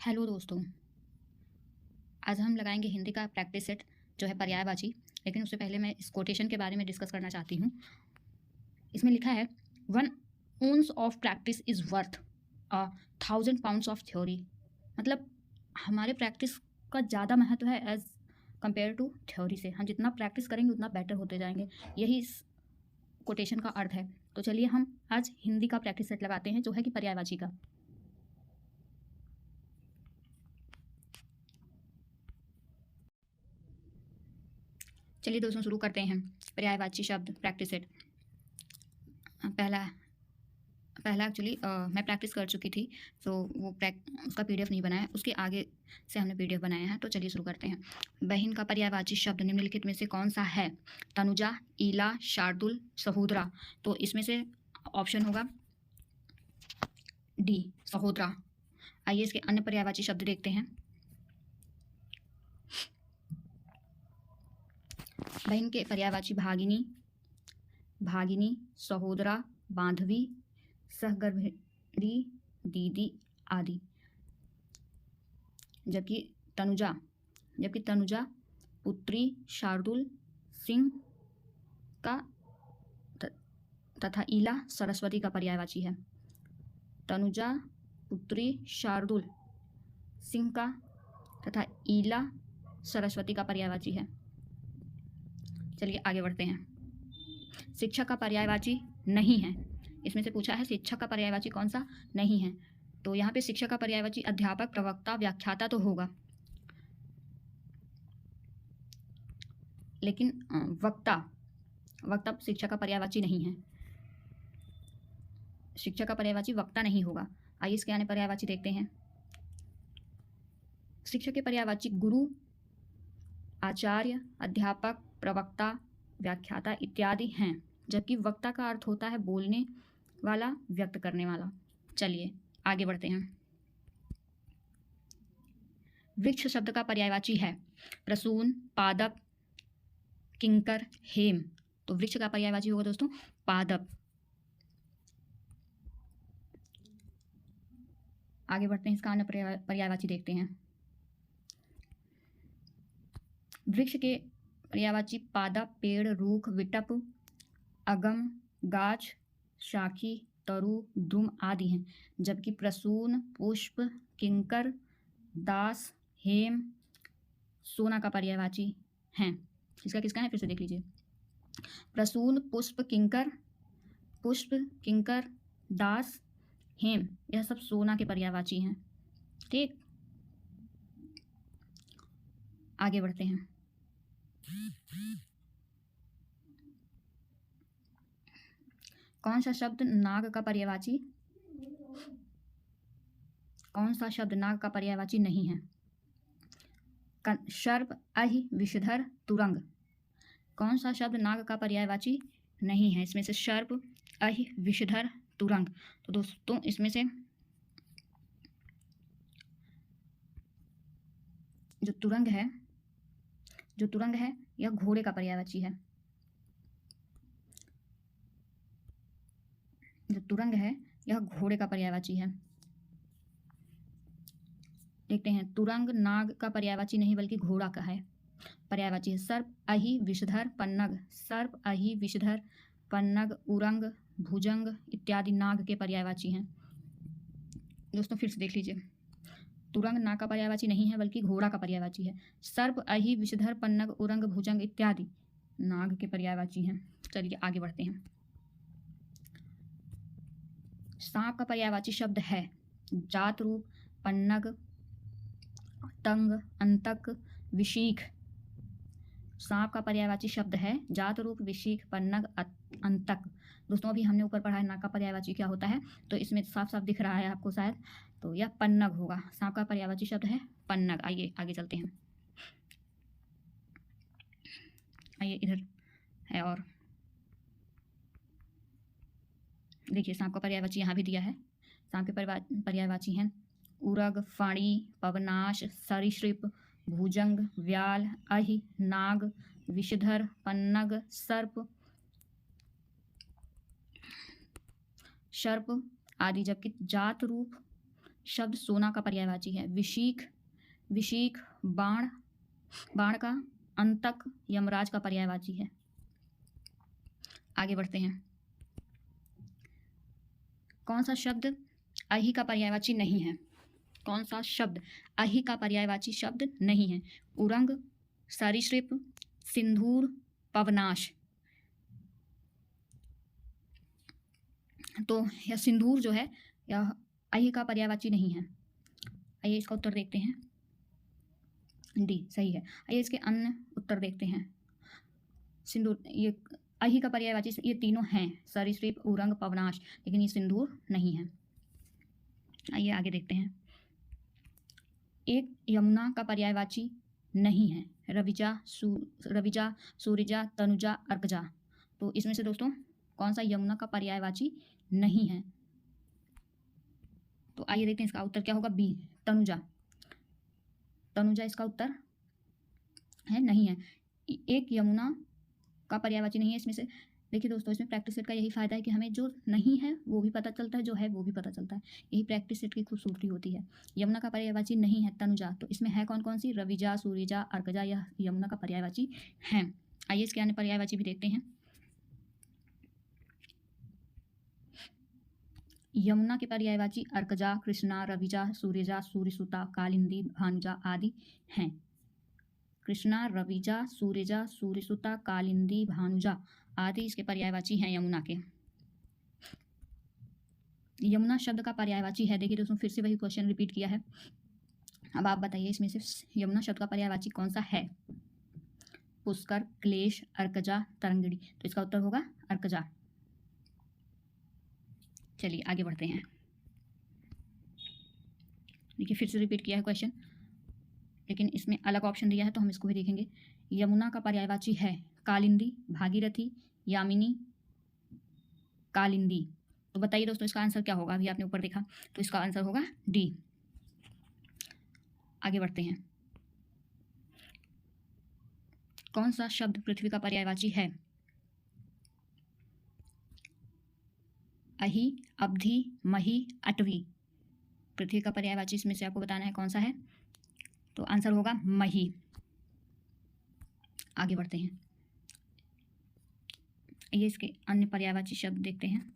Hello दोस्तों। आज हम लगाएंगे हिंदी का प्रैक्टिस सेट जो है पर्यायवाची। लेकिन उससे पहले मैं इस कोटेशन के बारे में डिस्कस करना चाहती हूँ। इसमें लिखा है 1 ounce of practice is worth 1000 pounds of theory. मतलब हमारे प्रैक्टिस का ज़्यादा महत्व है एज कंपेयर टू थ्योरी से। हम जितना प्रैक्टिस करेंगे उतना बेटर होते जाएंगे, यही इस कोटेशन का अर्थ है। तो चलिए हम आज हिंदी का प्रैक्टिस सेट लगाते हैं जो है कि पर्यायवाची का। चलिए दोस्तों शुरू करते हैं। पर्यायवाची शब्द प्रैक्टिस सेट। पहला एक्चुअली मैं प्रैक्टिस कर चुकी थी, तो वो उसका पीडीएफ नहीं बनाया, उसके आगे से हमने पीडीएफ बनाया है। तो चलिए शुरू करते हैं। बहन का पर्यायवाची शब्द निम्नलिखित में से कौन सा है? तनुजा, ईला, शार्दुल, सहोदरा। तो इसमें से ऑप्शन होगा डी, सहोदरा। आइए इसके अन्य पर्यायवाची शब्द देखते हैं। बहन के पर्यायवाची भागिनी, भागिनी, सहोदरा, बांधवी, सहगर्भिणी, दीदी आदि। जबकि तनुजा पुत्री शार्दुल सिंह का तथा ईला सरस्वती का पर्यायवाची है। तनुजा पुत्री शार्दुल सिंह का तथा ईला सरस्वती का पर्यायवाची है। चलिए आगे बढ़ते हैं। शिक्षक का पर्यायवाची नहीं है। इसमें से पूछा है शिक्षक का पर्यायवाची कौन सा नहीं है। तो यहाँ पे शिक्षक का पर्यायवाची अध्यापक, प्रवक्ता, व्याख्याता तो होगा, लेकिन वक्ता शिक्षक का पर्यायवाची नहीं है। शिक्षक का पर्यायवाची वक्ता नहीं होगा। आइए इसके आने पर्यायवाची देखते हैं। शिक्षक के पर्यायवाची गुरु, आचार्य, अध्यापक, प्रवक्ता, व्याख्याता इत्यादि हैं। जबकि वक्ता का अर्थ होता है बोलने वाला, व्यक्त करने वाला। चलिए आगे बढ़ते हैं। वृक्ष शब्द का पर्यायवाची है प्रसून, पादप, किंकर, हेम। तो वृक्ष का पर्यायवाची होगा दोस्तों पादप। आगे बढ़ते हैं, इसका अन्य पर्यायवाची देखते हैं। वृक्ष के पर्यायवाची पादप, पेड़, रूख, विटप, अगम, गाछ, शाखी, तरु, द्रुम आदि हैं। जबकि प्रसून, पुष्प, किंकर, दास, हेम, सोना का पर्यायवाची हैं। इसका किसका है फिर से देख लीजिए। प्रसून, पुष्प, किंकर, दास, हेम, यह सब सोना के पर्यायवाची हैं। ठीक, आगे बढ़ते हैं। कौन सा शब्द नाग का पर्यायवाची नहीं है? सर्प, अहि, विषधर, तुरंग। कौन सा शब्द नाग का पर्यायवाची नहीं है? इसमें से सर्प, अहि, विषधर, तुरंग। तो दोस्तों इसमें से जो तुरंग है यह घोड़े का पर्यायवाची है। जो तुरंग है यह घोड़े का पर्यायवाची है। देखते हैं, तुरंग नाग का पर्यायवाची नहीं बल्कि घोड़ा का है पर्यायवाची है। सर्प, अहि, विषधर, पन्नग। सर्प, अहि, विषधर, पन्नग, उरंग, भुजंग इत्यादि नाग के पर्यायवाची हैं। दोस्तों फिर से देख लीजिए, तुरंग नाग का पर्यायवाची नहीं है बल्कि घोड़ा का पर्यायवाची है। सर्प, अहि, विषधर, पन्नग, उरंग, भुजंग इत्यादि नाग के पर्यायवाची हैं। चलिए आगे बढ़ते हैं। सांप का पर्यायवाची शब्द है जात रूप, पन्नग, तंग, अंतक, विशीख। सांप का पर्यायवाची शब्द है जात रूप, विशीख, पन्नग, अंतक। दोस्तों अभी हमने ऊपर पढ़ा है नाग का पर्यायवाची क्या होता है, तो इसमें साफ साफ दिख रहा है आपको शायद, तो यह पन्नग होगा। सांप का पर्यायवाची शब्द है पन्नग। आइए आगे चलते हैं। आइए इधर है और देखिए सांप का पर्यायवाची यहाँ भी दिया है। सांप के पर्यायवाची हैं उरग, फाणी, पवनाश, सरीसृप, भुजंग, व्याल, अहि, नाग, विषधर, पन्नग, सर्प आदि। जबकि जात रूप शब्द सोना का पर्यायवाची है? विशीख, विशीख बाण, बाण का। अंतक यमराज का पर्यायवाची है। आगे बढ़ते हैं। कौन सा शब्द अहि का पर्यायवाची नहीं है? कौन सा शब्द अहि का पर्यायवाची शब्द नहीं है? उरंग, सरीसृप, सिंदूर, पवनाश। तो यह सिंदूर जो है यह अहि का पर्यायवाची नहीं है। आइए इसका उत्तर देखते हैं। डी सही है। आइए इसके अन्य उत्तर देखते हैं। सिंदूर ये अहि का पर्यायवाची ये तीनों हैं, सरीसृप, उरंग, पवनाश, लेकिन ये सिंदूर नहीं है। आइए आगे देखते हैं। एक यमुना का पर्यायवाची नहीं है? रविजा, रविजा, सूरिजा, तनुजा, अर्कजा। तो इसमें से दोस्तों कौन सा यमुना का पर्यायवाची नहीं है? तो आइए देखते हैं इसका उत्तर क्या होगा। बी तनुजा। तनुजा इसका उत्तर है, नहीं है। एक यमुना का पर्यायवाची नहीं है इसमें से। देखिए दोस्तों, इसमें प्रैक्टिस सेट का यही फायदा है कि हमें जो नहीं है वो भी पता चलता है, जो है वो भी पता चलता है। यही प्रैक्टिस सेट की खूबसूरती होती है। यमुना का पर्यायवाची नहीं है तनुजा, तो इसमें है कौन कौन सी? रविजा, सूरिजा, अर्कजा, यह यमुना का पर्यायवाची हैं। आइए इसके अन्य पर्यायवाची भी देखते हैं। यमुना के पर्यायवाची अर्कजा, कृष्णा, रविजा, सूर्यजा, सूर्यसुता, कालिंदी, भानुजा आदि हैं। कृष्णा, रविजा, सूर्यजा, सूर्यसुता, कालिंदी, भानुजा आदि इसके पर्यायवाची हैं यमुना के। यमुना शब्द का पर्यायवाची है। देखिए दोस्तों, फिर से वही क्वेश्चन रिपीट किया है। अब आप बताइए इसमें से यमुना शब्द का पर्यायवाची कौन सा है? पुष्कर, क्लेश, अर्कजा, तरंगिणी। तो इसका उत्तर होगा अर्कजा। चलिए आगे बढ़ते हैं। देखिए फिर से रिपीट किया है क्वेश्चन, लेकिन इसमें अलग ऑप्शन दिया है तो हम इसको भी देखेंगे। यमुना का पर्यायवाची है कालिंदी, भागीरथी, यामिनी, कालिंदी। तो बताइए दोस्तों इसका आंसर क्या होगा? अभी आपने ऊपर देखा, तो इसका आंसर होगा डी। आगे बढ़ते हैं। कौन सा शब्द पृथ्वी का पर्यायवाची है? अहि, अवधि, मही, अटवी। पृथ्वी का पर्यायवाची इसमें से आपको बताना है कौन सा है। तो आंसर होगा मही। आगे बढ़ते हैं। ये इसके अन्य पर्यायवाची शब्द देखते हैं।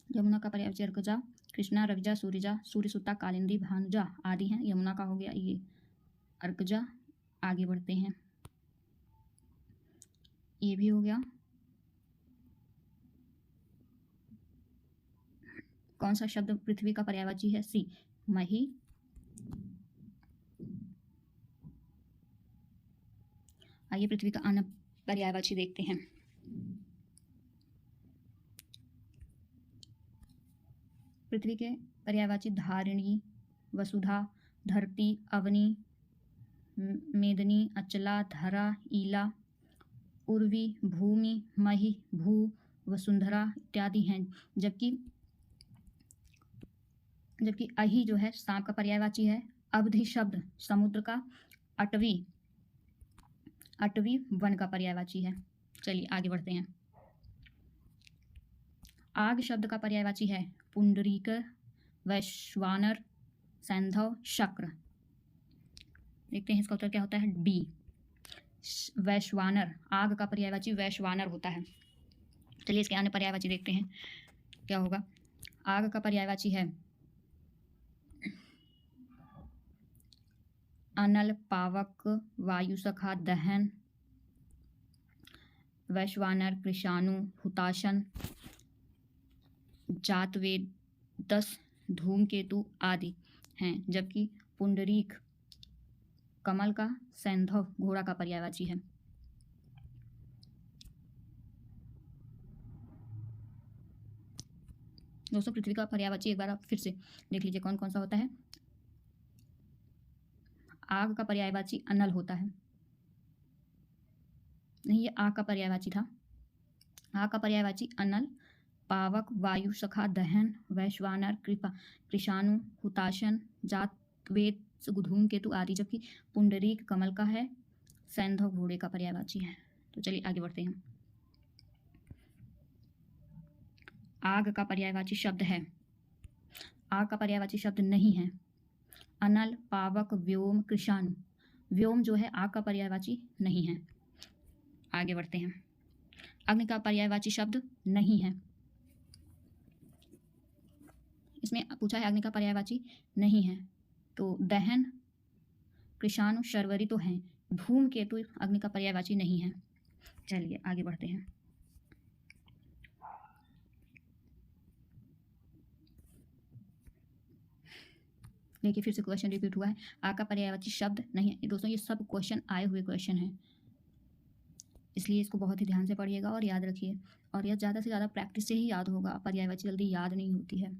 यमुना का पर्यायवाची अर्कजा, कृष्णा, रविजा, सूर्यजा, सूर्यसुता, कालिंदी, भानुजा आदि हैं। यमुना का हो गया ये अर्कजा। आगे बढ़ते हैं। ये भी हो गया। कौन सा शब्द पृथ्वी का पर्यायवाची है? सी मही। आइए पृथ्वी का अन्य पर्यायवाची देखते हैं। पृथ्वी के पर्यायवाची धारिणी, वसुधा, धरती, अवनी, मेदनी, अचला, धरा, ईला, उर्वी, भूमि, मही, भू, वसुंधरा इत्यादि हैं। जबकि जबकि अहि जो है सांप का पर्यायवाची है। अवधि शब्द समुद्र का। अटवी, अटवी वन का पर्यायवाची है। चलिए आगे बढ़ते हैं। आग शब्द का पर्यायवाची है पुंडरीक, वैश्वानर, सैंधव, शक्र। देखते हैं इसका उत्तर क्या होता है। डी वैश्वानर। आग का पर्यायवाची वैश्वानर होता है। चलिए इसके अन्य पर्यायवाची देखते हैं क्या होगा। आग का पर्यायवाची है अनल, पावक, वायुसखा, दहन, वैश्वानर, कृषाणु, हुताशन, जातवेदस, धूमकेतु आदि हैं। जबकि पुंडरीक कमल का, सैंधव घोड़ा का पर्यायवाची है। दोस्तों पृथ्वी का पर्यायवाची एक बार आप फिर से देख लीजिए कौन कौन सा होता है। आग का पर्यायवाची अनल होता है। नहीं, ये आग का पर्यायवाची था। आग का पर्यायवाची अनल, पावक, वायु सखा, दहन, वैश्वानर, कृपा, कृषाणु, हुताशन, जात, वेद, धूमकेतु आदि, जबकि पुंडरीक कमल का है, सैंधव घोड़े का पर्यायवाची है। तो चलिए आगे बढ़ते हैं। आग का पर्यायवाची शब्द है, आग का पर्यायवाची शब्द नहीं है। अनल, पावक, व्योम, कृषाणु। व्योम जो है आग का पर्यायवाची नहीं है। आगे बढ़ते हैं। अग्नि का पर्यायवाची शब्द नहीं है। इसमें पूछा है अग्नि का पर्यायवाची नहीं है, तो दहन, कृषाणु, शर्वरी तो हैं। धूमकेतु अग्नि का पर्यायवाची नहीं है। चलिए आगे बढ़ते हैं। देखिए फिर से क्वेश्चन रिपीट हुआ है, आग का पर्यायवाची शब्द नहीं है। दोस्तों ये सब क्वेश्चन आए हुए क्वेश्चन हैं, इसलिए इसको बहुत ही ध्यान से पढ़िएगा और याद रखिए। और यह ज़्यादा से ज़्यादा प्रैक्टिस से ही याद होगा, पर्यायवाची जल्दी याद नहीं होती है।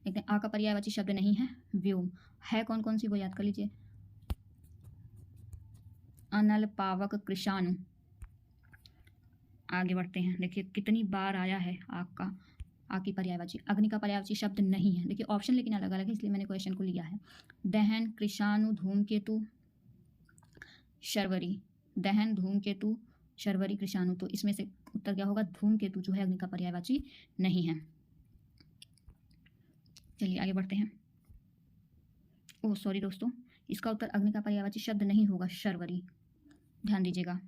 देखते हैं, आ का पर्यायवाची शब्द नहीं है। व्योम है कौन कौन सी वो याद कर लीजिए। अनल, पावक, कृषाणु। आगे बढ़ते हैं। देखिए कितनी बार आया है आग का, आग की पर्यायवाची। अग्नि का पर्यायवाची शब्द नहीं है। देखिए ऑप्शन लेकिन अलग अलग है, इसलिए मैंने क्वेश्चन को लिया है। दहन, कृषाणु, धूमकेतु, शर्वरी। दहन, धूमकेतु, शर्वरी, कृषाणु। तो इसमें से उत्तर क्या होगा? धूमकेतु जो है अग्नि का पर्यायवाची नहीं है। चलिए आगे बढ़ते हैं। ओह सॉरी दोस्तों, इसका उत्तर अग्नि का पर्यायवाची शब्द नहीं होगा, शर्वरी। ध्यान दीजिएगा।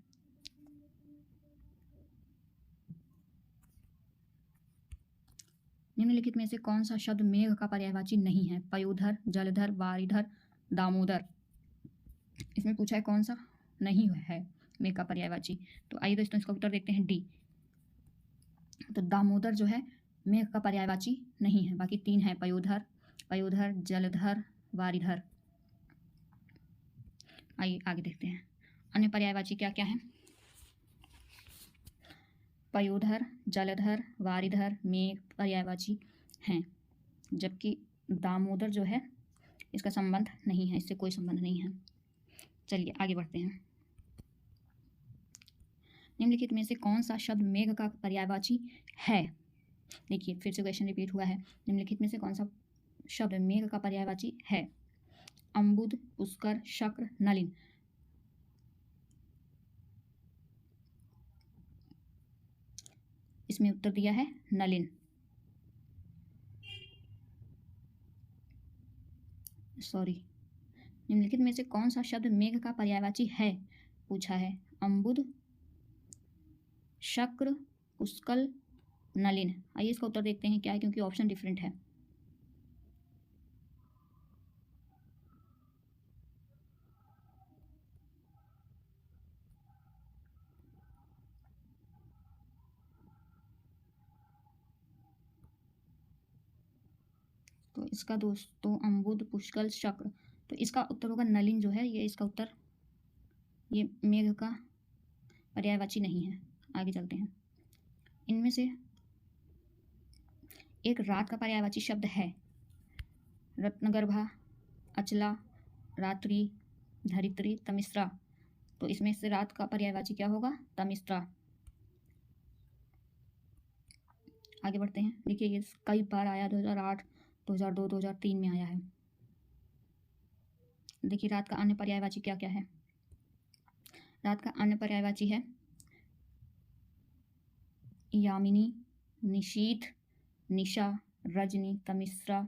निम्नलिखित में से कौन सा शब्द मेघ का पर्यायवाची नहीं है? पयोधर, जलधर, वारिधर, दामोदर। इसमें पूछा है कौन सा नहीं है मेघ का पर्यायवाची। तो आइए दोस्तों इसका उत्तर देखते हैं, डी। तो दामोदर जो है मेघ का पर्यायवाची नहीं है। बाकी तीन है, पयोधर, पयोधर, जलधर, वारिधर। आइए आगे देखते हैं अन्य पर्यायवाची क्या क्या है। पयोधर, जलधर, वारिधर, मेघ पर्यायवाची हैं, जबकि दामोदर जो है इसका संबंध नहीं है, इससे कोई संबंध नहीं है। चलिए आगे बढ़ते हैं। निम्नलिखित में से कौन सा शब्द मेघ का पर्यायवाची है? देखिए फिर से क्वेश्चन रिपीट हुआ है। निम्नलिखित में से कौन सा शब्द मेघ का पर्यायवाची है? अम्बुद, पुष्कर, शक्र, नलिन। इसमें उत्तर दिया है नलिन। सॉरी, निम्नलिखित में से कौन सा शब्द मेघ का पर्यायवाची है पूछा है। अम्बुद, शक्र, पुष्कल, नलिन। आइए इसका उत्तर देखते हैं क्या है, क्योंकि ऑप्शन डिफरेंट है। तो इसका दोस्तों अम्बुद, पुष्कल, शक्र, तो इसका उत्तर होगा नलिन जो है ये इसका उत्तर, ये मेघ का पर्यायवाची नहीं है। आगे चलते हैं। इनमें से एक रात का पर्यायवाची शब्द है। रत्नगर्भा, अचला, रात्रि, धरित्री, तमिश्रा। तो इसमें से रात का पर्यायवाची क्या होगा? तमिश्रा। आगे बढ़ते हैं। देखिए ये कई बार आया, 2008, 2002, 2003 में आया है। देखिए रात का अन्य पर्यायवाची क्या क्या है। रात का अन्य पर्यायवाची है यामिनी, निशीथ, निशा, रजनी, तमिश्रा,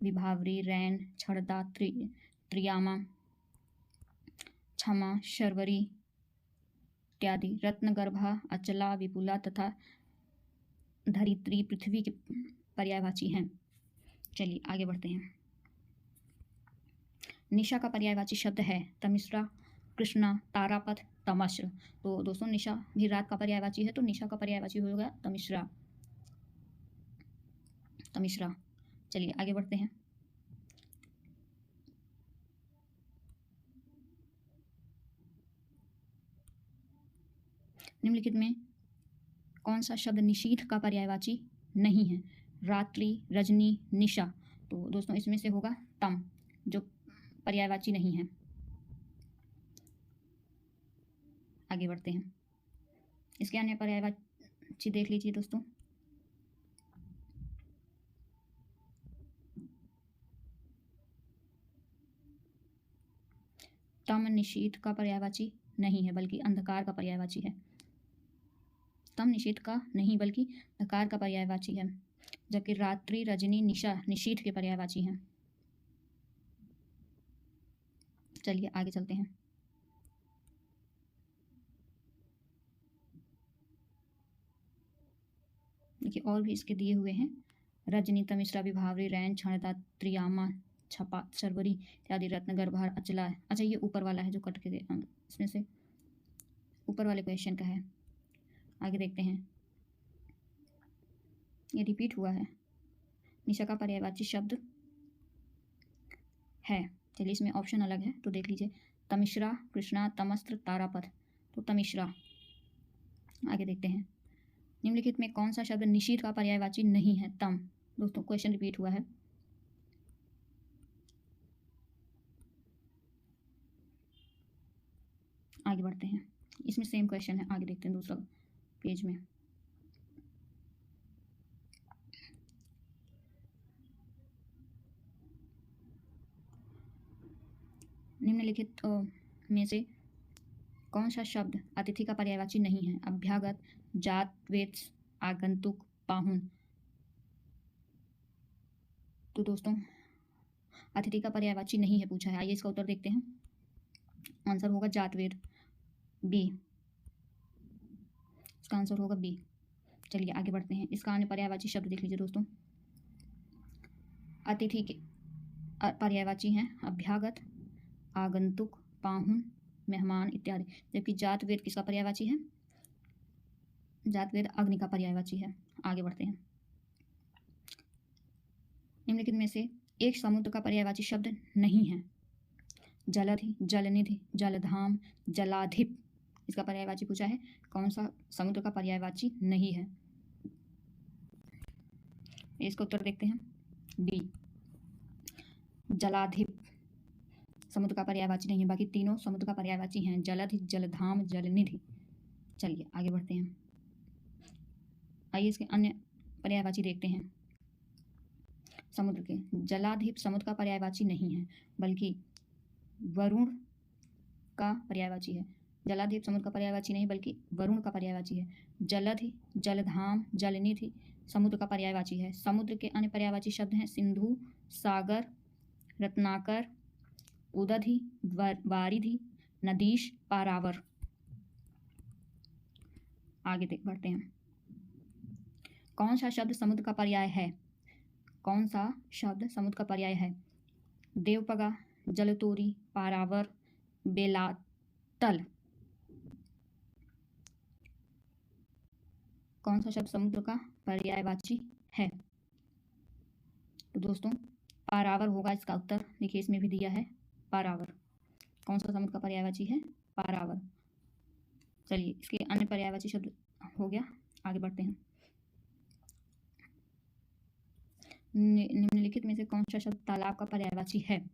विभावरी, रैन, छड़दा, त्रियामा, क्षमा, शर्वरी इत्यादि। रत्नगर्भा, अचला, विपुला तथा धरित्री पृथ्वी के पर्यायवाची हैं। चलिए आगे बढ़ते हैं। निशा का पर्यायवाची शब्द है तमिश्रा, कृष्णा, तारापथ, तमश्र। तो दोस्तों निशा भी रात का पर्यायवाची है, तो निशा का पर्यायवाची होगा तमिश्रा, तमिश्रा। चलिए आगे बढ़ते हैं। निम्नलिखित में कौन सा शब्द निशीथ का पर्यायवाची नहीं है? रात्रि, रजनी, निशा। तो दोस्तों इसमें से होगा तम, जो पर्यायवाची नहीं है। आगे बढ़ते हैं। इसके अन्य पर्यायवाची देख लीजिए दोस्तों। तम निशीथ का पर्यायवाची नहीं है बल्कि अंधकार का पर्यायवाची है। तम निशीथ का नहीं बल्कि अंधकार का पर्यायवाची है, जबकि रात्रि, रजनी, निशा निशीथ के पर्यायवाची हैं। चलिए आगे चलते हैं। देखिए और भी इसके दिए हुए हैं। रजनी, तमिश्रा, विभावरी, रैन, क्षणता, त्रियामा, छपा, शर्वरी इत्यादि रत्न, गर्भार, अचला। अच्छा ये ऊपर वाला है जो कट के इसमें से ऊपर वाले क्वेश्चन का है। आगे देखते हैं। ये रिपीट हुआ है। निशा का पर्यायवाची शब्द है। चलिए इसमें ऑप्शन अलग है तो देख लीजिए। तमिश्रा, कृष्णा, तमस्त्र, तारापथ। तो तमिश्रा। आगे देखते हैं। निम्नलिखित में कौन सा शब्द निशीथ का पर्यायवाची नहीं है? तम। दोस्तों क्वेश्चन रिपीट हुआ है। आगे बढ़ते हैं। इसमें सेम क्वेश्चन है, आगे देखते हैं दूसरा पेज में। निम्नलिखित में से कौन सा शब्द अतिथि का पर्यायवाची नहीं है? अभ्यागत, जात, वेद, आगंतुक, पाहुन। तो दोस्तों अतिथि का पर्यायवाची नहीं है पूछा है। आइए इसका उत्तर देखते हैं। आंसर होगा जातवेद, बी। इसका आंसर होगा बी। चलिए आगे बढ़ते हैं। इसका अन्य पर्यायवाची शब्द देख लीजिए दोस्तों। अतिथि के पर्यायवाची हैं अभ्यागत, आगंतुक, पाहुन, मेहमान इत्यादि, जबकि जातवेद किसका पर्यायवाची है? जातवेद अग्नि का पर्यायवाची है। आगे बढ़ते हैं। निम्नलिखित में से एक समुद्र का पर्यायवाची शब्द नहीं है। जलधि, जलनिधि, जलधाम, जलाधिप। इसका पर्यायवाची पूछा है। कौन सा समुद्र का पर्यायवाची नहीं है? इसका उत्तर देखते हैं। बी, जलाधिप समुद्र का पर्यायवाची नहीं है। बाकी तीनों समुद्र का पर्यायवाची हैं। जलधि, जलधाम, जलनिधि। चलिए आगे बढ़ते हैं। आइए इसके अन्य पर्यायवाची देखते हैं। समुद्र के जलाधिप समुद्र का पर्यायवाची नहीं है बल्कि वरुण का पर्यायवाची है। जलाधिप समुद्र का पर्यायवाची नहीं बल्कि वरुण का पर्यायवाची है। जलधि, जलधाम, जलनिधि समुद्र का पर्यायवाची है। समुद्र के अन्य पर्यायवाची शब्द हैं सिंधु, सागर, रत्नाकर, उदधि, वारिधि, नदीश, पारावर। आगे बढ़ते हैं। कौन सा शब्द समुद्र का पर्याय है? कौन सा शब्द समुद्र का पर्याय है? देवपगा, जलतोरी, पारावर, बेलातल। कौन सा शब्द समुद्र का पर्यायवाची है? तो दोस्तों पारावर होगा इसका उत्तर। देखिए इसमें भी दिया है पारावर। कौन सा समुद्र का पर्यायवाची है? पारावर। चलिए इसके अन्य पर्यायवाची शब्द हो गया। आगे बढ़ते हैं। निम्नलिखित में से कौन सा शब्द तालाब का पर्यायवाची है?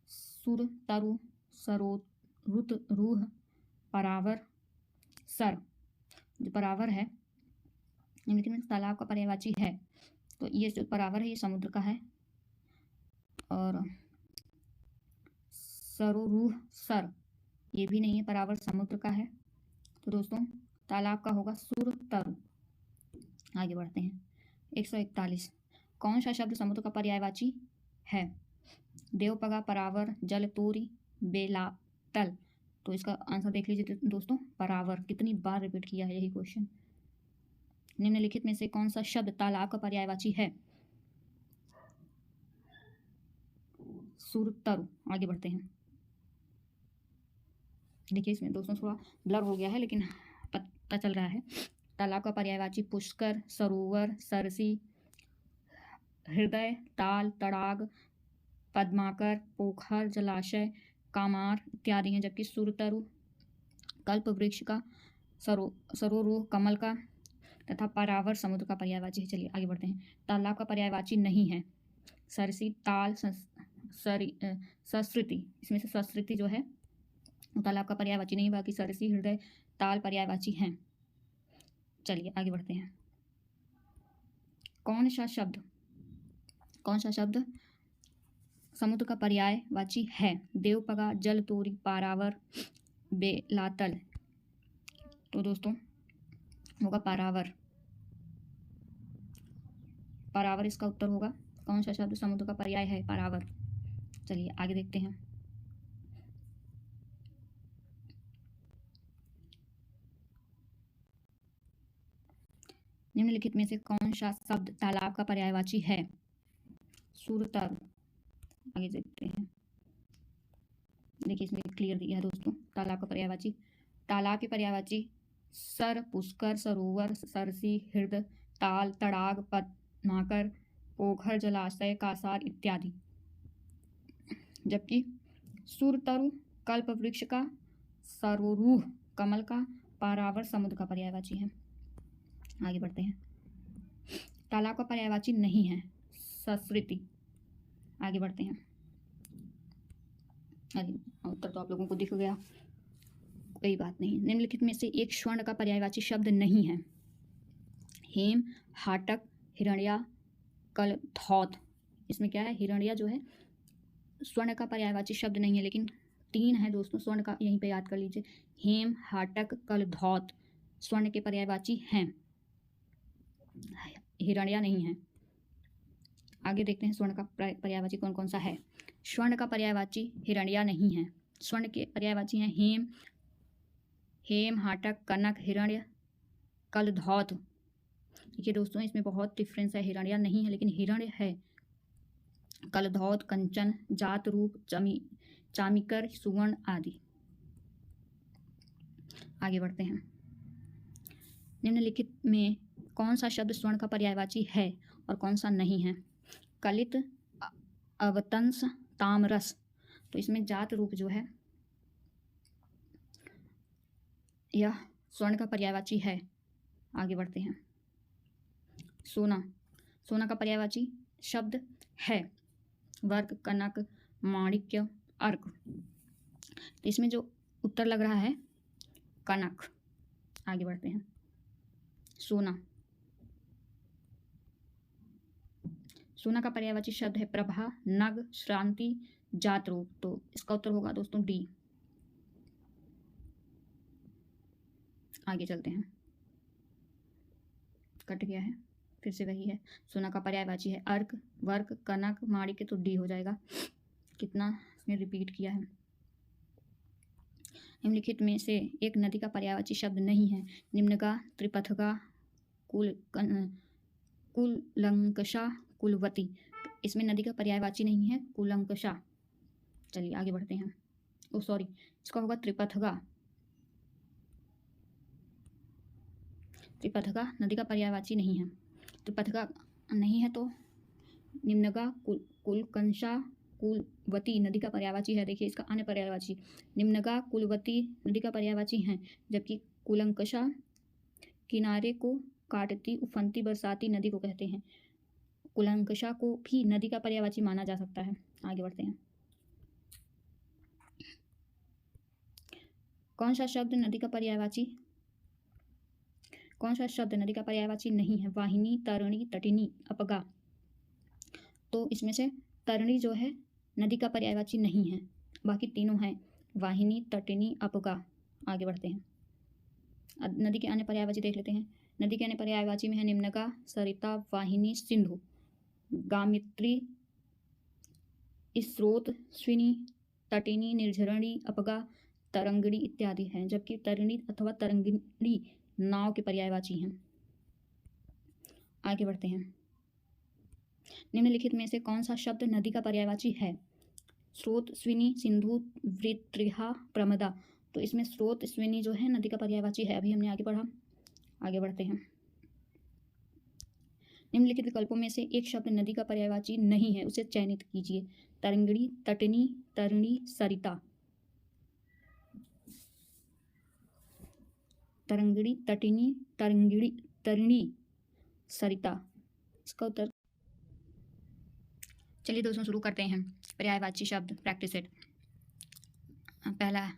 सुर, तरु, सरोत, रुत, रूह, परावर, सर। जो परावर है निम्नलिखित में तालाब का पर्यायवाची है। तो ये जो परावर है ये समुद्र का है। और सरोरूह, सर ये भी नहीं है, परावर समुद्र का है। तो दोस्तों तालाब का होगा सुर, तरु। आगे बढ़ते हैं। 141। कौन सा शब्द समुद्र का पर्यायवाची है? देवपगा, परावर, जल, तोरी, बेलातल। तो इसका आंसर देख लीजिए दोस्तों परावर। कितनी बार रिपीट किया है यही क्वेश्चन। निम्नलिखित में से कौन सा शब्द तालाब का पर्यायवाची है? सुर, तरु। आगे बढ़ते हैं। देखिए इसमें दोस्तों थोड़ा ब्लर हो गया है लेकिन पता चल रहा है। तालाब का पर्यायवाची पुष्कर, सरोवर, सरसी, हृदय, ताल, तड़ाग, पद्माकर, पोखर, जलाशय, कामार इत्यादि हैं, जबकि सुरतरु कल्प वृक्ष का, सरोरूह कमल का तथा परावर समुद्र का पर्यायवाची है। चलिए आगे बढ़ते हैं। तालाब का पर्यायवाची नहीं है सरसी, ताल, संस्कृति। इसमें से संस्कृति जो है तालाब का पर्यायवाची नहीं, बाकी सरसी, हृदय, ताल पर्यायवाची हैं। चलिए आगे बढ़ते हैं। कौन सा शब्द समुद्र का पर्यायवाची है? देवपगा, जल तोरी, पारावर, बेलातल। तो दोस्तों होगा पारावर। पारावर इसका उत्तर होगा। कौन सा शब्द समुद्र का पर्याय है? पारावर। चलिए आगे देखते हैं। निम्नलिखित में से कौन सा शब्द तालाब का पर्यायवाची है? सुरतर। आगे देखते हैं। देखिए इसमें क्लियर दिया है दोस्तों। तालाब का पर्यायवाची, तालाब के पर्यायवाची सर, पुष्कर, सरोवर, सरसी, हृद, ताल, तड़ाग, पद्माकर, पोखर, जलाशय, कासार इत्यादि। जबकि सुरतरु कल्प वृक्ष का, सरोरूह कमल का, पारावर समुद्र का पर्यायवाची है। आगे बढ़ते हैं। तालाब का पर्यायवाची नहीं है सस्कृति। आगे बढ़ते हैं। अरे उत्तर तो आप लोगों को दिख गया, कोई बात नहीं। निम्नलिखित में से एक स्वर्ण का पर्यायवाची शब्द नहीं है? हेम, हाटक, हिरण्या, कलधौत। इसमें क्या है? हिरण्या जो है स्वर्ण का पर्यायवाची शब्द नहीं है, लेकिन 3 है दोस्तों स्वर्ण का, यहीं पे याद कर लीजिए। हेम, हाटक, कलधौत स्वर्ण के पर्यायवाची हैं, हिरण्या नहीं है। आगे देखते हैं स्वर्ण का पर्यायवाची कौन कौन सा है। स्वर्ण का पर्यायवाची हिरण्या नहीं है। स्वर्ण के पर्यायवाची हैं हेम, हेम, हाटक, कनक, हिरण्य, कलधौत। देखिए दोस्तों इसमें बहुत डिफरेंस है। हिरण्या नहीं है लेकिन हिरण्य है। कलधौत, कंचन, जात रूप, चामिकर, सुवर्ण आदि। आगे बढ़ते हैं। निम्नलिखित में कौन सा शब्द स्वर्ण का पर्यायवाची है और कौन सा नहीं है? कलित, अवतंस, तामरस। तो इसमें जात रूप जो है यह स्वर्ण का पर्यायवाची है। आगे बढ़ते हैं। सोना, सोना का पर्यायवाची शब्द है वर्क, कनक, माणिक्य, अर्क। तो इसमें जो उत्तर लग रहा है कनक। आगे बढ़ते हैं। सोना, सोना का पर्यायवाची शब्द है प्रभा, नग, श्रांति, जात रूप। तो इसका उत्तर होगा दोस्तों डी। आगे चलते हैं। कट गया है, फिर से वही है। सोना का पर्यायवाची है अर्क, वर्क, कनक, माणिक्य। तो डी हो जाएगा। कितना इसमें रिपीट किया है। निम्नलिखित में से एक नदी का पर्यायवाची शब्द नहीं है? निम्नगा, त्रिपथगा, कुलंकषा, कुलवती। इसमें नदी का पर्यायवाची नहीं है कुलंकषा। चलिए आगे बढ़ते हैं। ओ सॉरी, इसका होगा त्रिपथगा। त्रिपथगा नदी का पर्यायवाची नहीं है। त्रिपथगा नहीं है तो निम्नगा, कुलकंशा, कुलवती नदी का पर्यायवाची है। देखिए इसका अन्य पर्यायवाची निम्नगा, कुलवती नदी का पर्यायवाची हैं, जबकि कुलंकषा किनारे को काटती, उफनती, बरसाती नदी को कहते हैं। कुलंकषा को भी नदी का पर्यायवाची माना जा सकता है। आगे बढ़ते हैं। कौन सा शब्द नदी का पर्यायवाची नहीं है? वाहिनी, तरणि, तटिनी, अपगा। तो इसमें से तरणि जो है नदी का पर्यायवाची नहीं है, बाकी तीनों हैं वाहिनी, तटिनी, अपगा। आगे बढ़ते हैं। अब नदी के अन्य पर्यायवाची देख लेते हैं। नदी के अन्य पर्यायवाची में है निम्नगा, सरिता, वाहिनी, सिंधु, गामित्री, स्रोत, स्विनी, तटिनी, निर्झरणी, अपगा, तरंगिणी इत्यादि हैं, जबकि तरिणी अथवा तरंगिणी नाव के पर्यायवाची हैं। आगे बढ़ते हैं। निम्नलिखित में से कौन सा शब्द नदी का पर्यायवाची है? स्रोत, स्विनी, सिंधु, वृत्रिहा, प्रमदा। तो इसमें स्रोत, स्विनी जो है नदी का पर्यायवाची है। अभी हमने आगे पढ़ा। आगे बढ़ते हैं। निम्नलिखित विकल्पों में से एक शब्द नदी का पर्यायवाची नहीं है, उसे चयनित कीजिए। तरंगिणी, तटिनी, तरिणी, सरिता। तरंगिणी, तटिनी, तरंगिणी, तरिणी, सरिता। इसका उत्तर। चलिए दोस्तों शुरू करते हैं। पर्यायवाची शब्द प्रैक्टिस सेट। पहला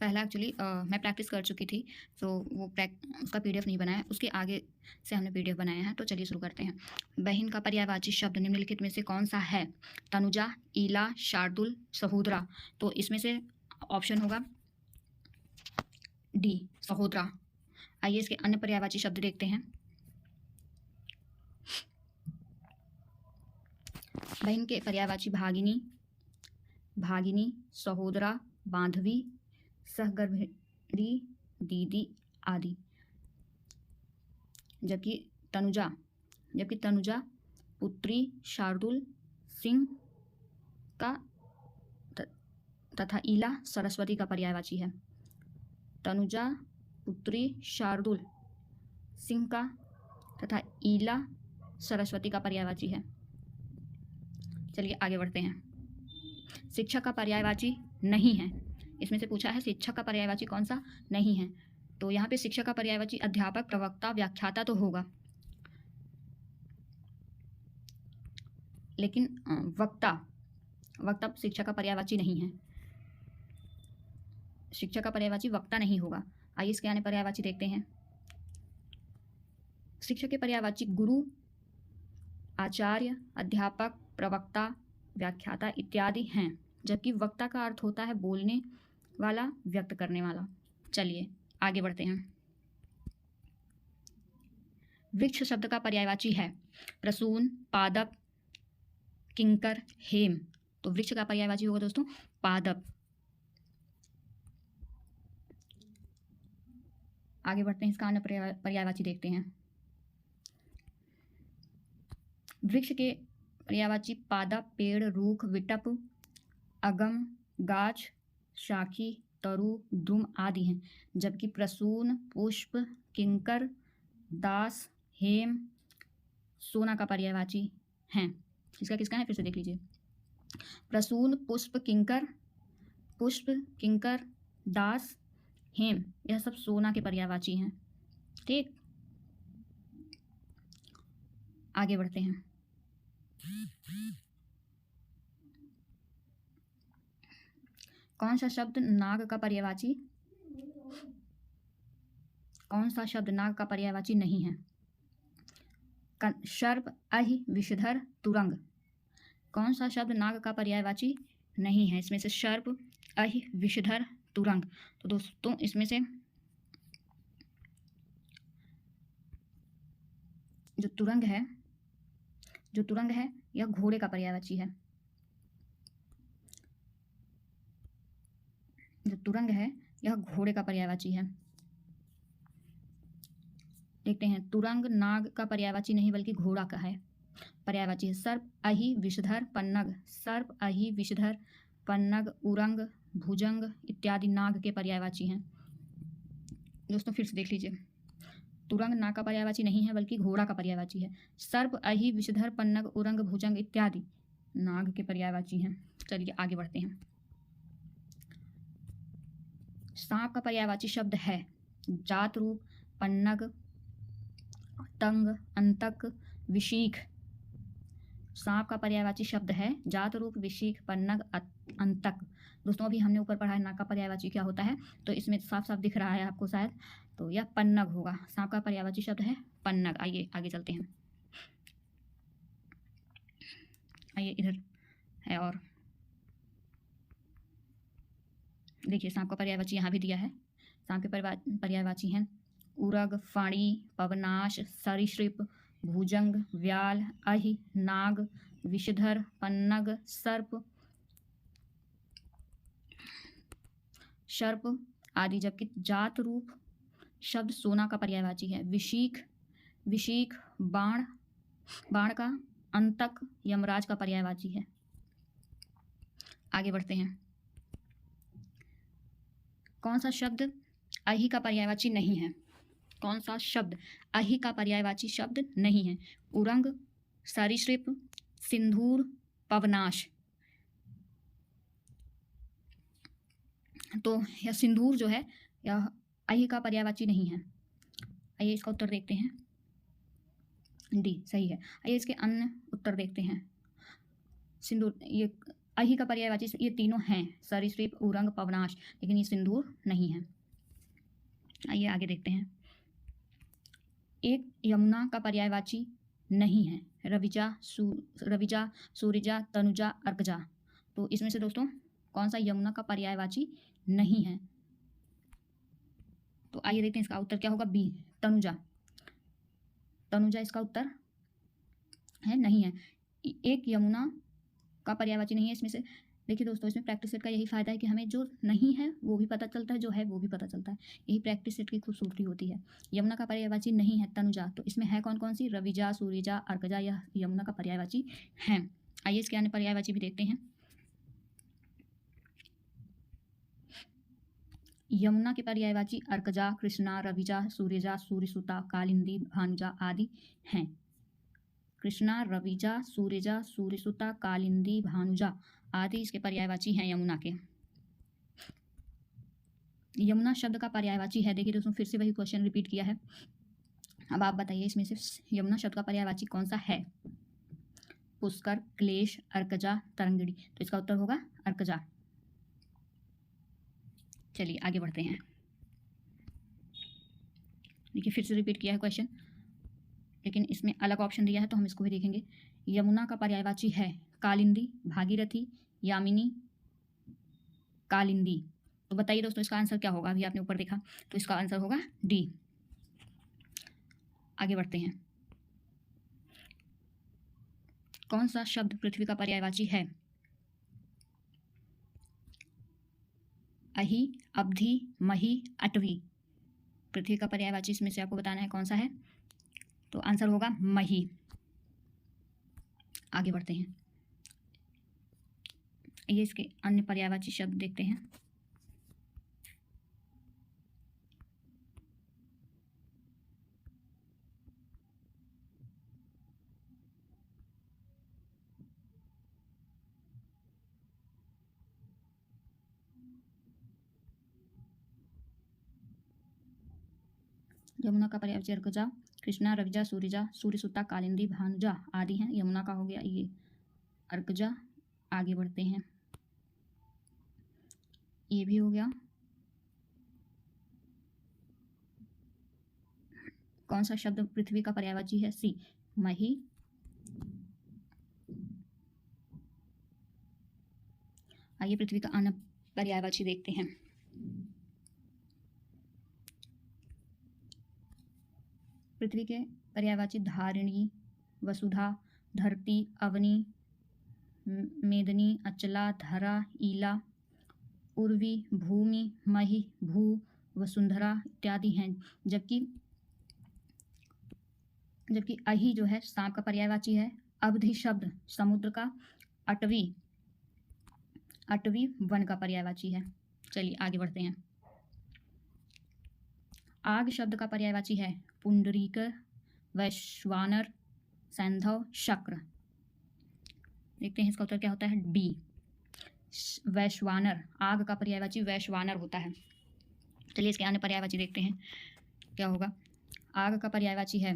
पहला एक्चुअली मैं प्रैक्टिस कर चुकी थी, तो वो उसका पीडीएफ नहीं बनाया, उसके आगे से हमने पीडीएफ बनाया है। तो चलिए शुरू करते हैं। बहन का पर्यायवाची शब्द निम्नलिखित में से कौन सा है? तनुजा, ईला, शार्दुल, सहोदरा। तो इसमें से ऑप्शन होगा डी, सहोदरा। आइए इसके अन्य पर्यायवाची शब्द देखते हैं। बहन के पर्यायवाची भागिनी, भागिनी, सहोदरा, बांधवी, सहगर्भिणी, दीदी आदि। जबकि तनुजा पुत्री शार्दुल, सिंह का तथा ईला सरस्वती का पर्यायवाची है। तनुजा पुत्री शार्दुल, सिंह का तथा ईला सरस्वती का पर्यायवाची है। चलिए आगे बढ़ते हैं। शिक्षक का पर्यायवाची नहीं है। इसमें से पूछा है शिक्षक का पर्यायवाची कौन सा नहीं है। तो यहाँ पे शिक्षक का पर्यायवाची अध्यापक, प्रवक्ता, व्याख्याता तो होगा, लेकिन वक्ता शिक्षक का पर्यायवाची नहीं है। शिक्षक का पर्यायवाची वक्ता नहीं होगा। आइए इसके आने पर्यायवाची देखते हैं। शिक्षक के पर्यायवाची गुरु, आचार्य, अध्यापक, प्रवक्ता, व्याख्याता इत्यादि हैं, जबकि वक्ता का अर्थ होता है बोलने वाला, व्यक्त करने वाला। चलिए आगे बढ़ते हैं। वृक्ष शब्द का पर्यायवाची है प्रसून, पादप, किंकर, हेम। तो वृक्ष का पर्यायवाची होगा दोस्तों पादप। आगे बढ़ते हैं, इसका अन्य पर्यायवाची देखते हैं। वृक्ष के पर्यायवाची पादप, पेड़, रूख, विटप, अगम, गाछ, शाखी, तरु, द्रुम आदि हैं, जबकि प्रसून, पुष्प, किंकर, दास, हेम, सोना का पर्यायवाची हैं। इसका किसका है फिर से देख लीजिए। प्रसून, पुष्प, किंकर, दास, हेम, यह सब सोना के पर्यायवाची हैं। ठीक, आगे बढ़ते हैं। कौन सा शब्द नाग का पर्यायवाची नहीं है? सर्प, अहि, विषधर, तुरंग। कौन सा शब्द नाग का पर्यायवाची नहीं है? इसमें से सर्प, अहि, विषधर, तुरंग। तो दोस्तों इसमें से जो तुरंग है यह घोड़े का पर्यायवाची है। जो तुरंग है यह घोड़े का पर्यायवाची है। देखते हैं, तुरंग नाग का पर्यायवाची नहीं बल्कि घोड़ा का है, पर्यायवाची है। सर्प, अहि, विषधर, पन्नग। सर्प, अहि, विषधर, पन्नग, उरंग, भुजंग इत्यादि नाग के पर्यायवाची हैं। दोस्तों फिर से देख लीजिए, तुरंग नाग का पर्यायवाची नहीं है बल्कि घोड़ा का पर्यायवाची है। सर्प, अहि, विषधर, पन्नग, उरंग, भुजंग इत्यादि नाग के पर्यायवाची हैं। चलिए आगे बढ़ते हैं। सांप का पर्यायवाची शब्द है जात रूप, पन्नग, तंग, अंतक, विशीख। सांप का पर्यायवाची शब्द है जात रूप, विशीख, पन्नग, अंतक। दोस्तों अभी हमने ऊपर पढ़ा है नाग का पर्यायवाची क्या होता है, तो इसमें साफ साफ दिख रहा है आपको शायद, तो यह पन्नग होगा। सांप का पर्यायवाची शब्द है पन्नग। आइए आगे चलते हैं। आइए इधर है और देखिए सांप का पर्यायवाची यहाँ भी दिया है। सांप के पर्यायवाची हैं उरग, फाणी, पवनाश, सरीसृप, भुजंग, व्याल, अहि, नाग, विषधर, पन्नग, सर्प आदि। जबकि जात रूप शब्द सोना का पर्यायवाची है। विशीख बाण का, अंतक यमराज का पर्यायवाची है। आगे बढ़ते हैं। कौन सा शब्द अहि का पर्यायवाची नहीं है? कौन सा शब्द अहि का पर्यायवाची शब्द नहीं है? उरंग, सरीसृप, सिंदूर, पवनाश। तो यह सिंदूर जो है यह अहि का पर्यायवाची नहीं है। आइए इसका उत्तर देखते हैं। डी सही है। आइए इसके अन्य उत्तर देखते हैं। सिंदूर, ये अहि का पर्यायवाची ये तीनों हैं, सरीसृप, उरंग, पवनाश, लेकिन ये सिंदूर नहीं है। आइए आगे देखते हैं। एक यमुना का पर्यायवाची नहीं है, रविजा, सूरिजा, तनुजा, अर्कजा। तो इसमें से दोस्तों कौन सा यमुना का पर्यायवाची नहीं है? तो आइए देखते हैं इसका उत्तर क्या होगा। बी, तनुजा। तनुजा इसका उत्तर है, नहीं है। एक यमुना का पर्यायवाची नहीं है इसमें से। देखिए दोस्तों, इसमें प्रैक्टिस सेट का यही फायदा है कि हमें जो नहीं है वो भी पता चलता है, जो है वो भी पता चलता है। यही प्रैक्टिस सेट की खूबसूरती होती है। यमुना का पर्यायवाची नहीं है तनुजा, तो इसमें है कौन कौन सी? रविजा, सूरिजा, अर्कजा, यह यमुना का पर्यायवाची हैं। आइए इसके अन्य पर्यायवाची भी देखते हैं। यमुना के पर्यायवाची अर्कजा, कृष्णा, रविजा, सूर्यजा, सूर्यसुता, कालिंदी, भानुजा आदि हैं। कृष्णा, रविजा, सूर्यजा, सूर्यसुता, कालिंदी, भानुजा आदि इसके पर्यायवाची हैं यमुना के। यमुना शब्द का पर्यायवाची है, देखिए दोस्तों फिर से वही क्वेश्चन रिपीट किया है। अब आप बताइए इसमें से यमुना शब्द का पर्यायवाची कौन सा है? पुष्कर, क्लेश, अर्कजा, तरंगिणी। तो इसका उत्तर होगा अर्कजा। चलिए आगे बढ़ते हैं। देखिए फिर से रिपीट किया है क्वेश्चन, लेकिन इसमें अलग ऑप्शन दिया है तो हम इसको भी देखेंगे। यमुना का पर्यायवाची है कालिंदी, भागीरथी, यामिनी, कालिंदी। तो बताइए दोस्तों इसका आंसर क्या होगा? अभी आपने ऊपर देखा, तो इसका आंसर होगा डी। आगे बढ़ते हैं। कौन सा शब्द पृथ्वी का पर्यायवाची है? अहि, अवधि, मही, अटवी। पृथ्वी का पर्यायवाची इसमें से आपको बताना है कौन सा है, तो आंसर होगा मही। आगे बढ़ते हैं। ये इसके अन्य पर्यायवाची शब्द देखते हैं। यमुना का पर्यायवाची अर्कजा, कृष्णा, रविजा, सूरिजा, सूर्यसुता, कालिंदी, भानुजा आदि हैं। यमुना का हो गया ये अर्कजा। आगे बढ़ते हैं। ये भी हो गया। कौन सा शब्द पृथ्वी का पर्यायवाची है? सी, मही। आइए पृथ्वी का अन्य पर्यायवाची देखते हैं। पृथ्वी के पर्यायवाची धारिणी, वसुधा, धरती, अवनी, मेदनी, अचला, धरा, ईला, उर्वी, भूमि, मही, भू, वसुंधरा इत्यादि हैं। जबकि अहि जो है सांप का पर्यायवाची है। अवधि शब्द समुद्र का। अटवी वन का पर्यायवाची है। चलिए आगे बढ़ते हैं। आग शब्द का पर्यायवाची है पुंडरीक, वैश्वानर, सैंधव, शक्र। देखते हैं इसका उत्तर क्या होता है। बी, वैश्वानर। आग का पर्यायवाची वैश्वानर होता है। चलिए इसके अन्य पर्यायवाची देखते हैं क्या होगा। आग का पर्यायवाची है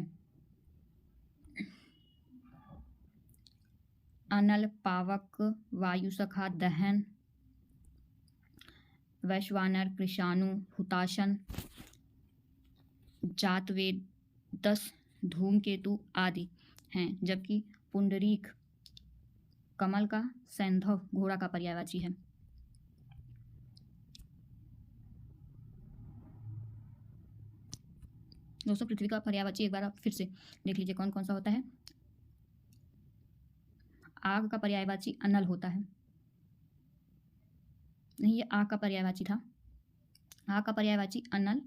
अनल, पावक, वायुसखा, दहन, वैश्वानर, कृषाणु, हुताशन, जातवेदस, धूमकेतु आदि हैं। जबकि पुंडरीक कमल का, सैंधव घोड़ा का पर्यायवाची है। दोस्तों पृथ्वी का पर्यायवाची एक बार आप फिर से देख लीजिए कौन कौन सा होता है। आग का पर्यायवाची अनल होता है। नहीं, ये आग का पर्यायवाची था। आग का पर्यायवाची अनल,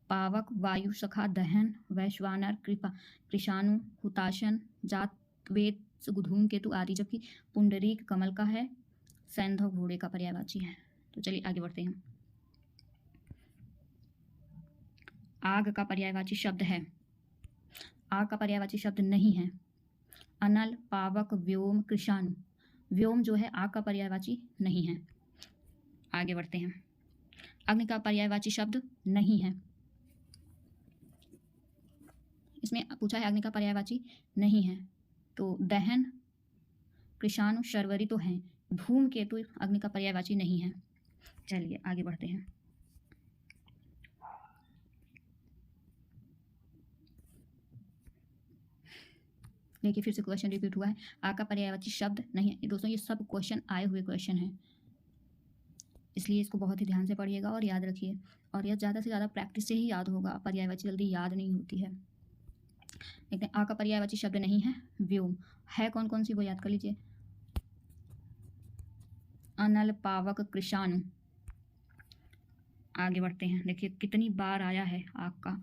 पावक, वायु सखा, दहन, वैश्वानर, कृषाणु, हुताशन, जातवेद, धूमकेतु आदि। जबकि पुंडरीक कमल का है, सैंधव घोड़े का पर्यायवाची है। तो चलिए आगे बढ़ते हैं। आग का पर्यायवाची शब्द है, आग का पर्यायवाची शब्द नहीं है। अनल, पावक, व्योम, कृषाणु। व्योम जो है आग का पर्यायवाची नहीं है। आगे बढ़ते हैं। अग्नि का पर्यायवाची शब्द नहीं है। इसमें पूछा है अग्नि का पर्यायवाची नहीं है, तो दहन, कृषाणु, शर्वरी तो हैं। धूमकेतु अग्नि का पर्यायवाची नहीं है। चलिए आगे बढ़ते हैं। देखिए फिर से क्वेश्चन रिपीट हुआ है, आ का पर्यायवाची शब्द नहीं है। दोस्तों ये सब क्वेश्चन आए हुए क्वेश्चन हैं, इसलिए इसको बहुत ही ध्यान से पढ़िएगा और याद रखिए। और यह ज़्यादा से ज़्यादा प्रैक्टिस से ही याद होगा, पर्यायवाची जल्दी याद नहीं होती है। देखते हैं, आ का पर्यायवाची शब्द नहीं है व्योम। है कौन कौन सी वो याद कर लीजिए। अनल, पावक, कृषाणु। आगे बढ़ते हैं। देखिए कितनी बार आया है आग का,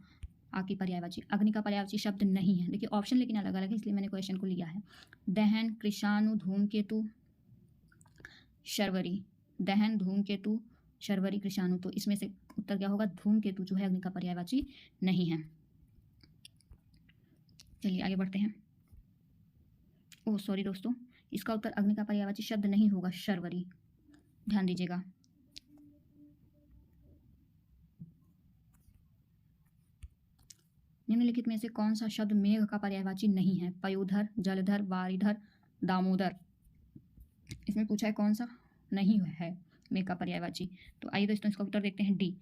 आग की पर्यायवाची। अग्नि का पर्यायवाची शब्द नहीं है। देखिए ऑप्शन लेकिन अलग अलग है, इसलिए मैंने क्वेश्चन को लिया है। दहन, कृषाणु, धूमकेतु, शर्वरी। दहन, धूमकेतु, शर्वरी, कृषाणु। तो इसमें से उत्तर क्या होगा, धूमकेतु जो है अग्नि का पर्यायवाची नहीं है। चलिए आगे बढ़ते हैं। ओह सॉरी दोस्तों, इसका उत्तर अग्नि का पर्यायवाची शब्द नहीं होगा, शर्वरी। ध्यान दीजिएगा। निम्नलिखित में से कौन सा शब्द मेघ का पर्यायवाची नहीं है। पयोधर, जलधर, वारिधर, दामोदर। इसमें पूछा है कौन सा नहीं है मेघ का पर्यायवाची। तो आइए दोस्तों इसका उत्तर देखते हैं, डी।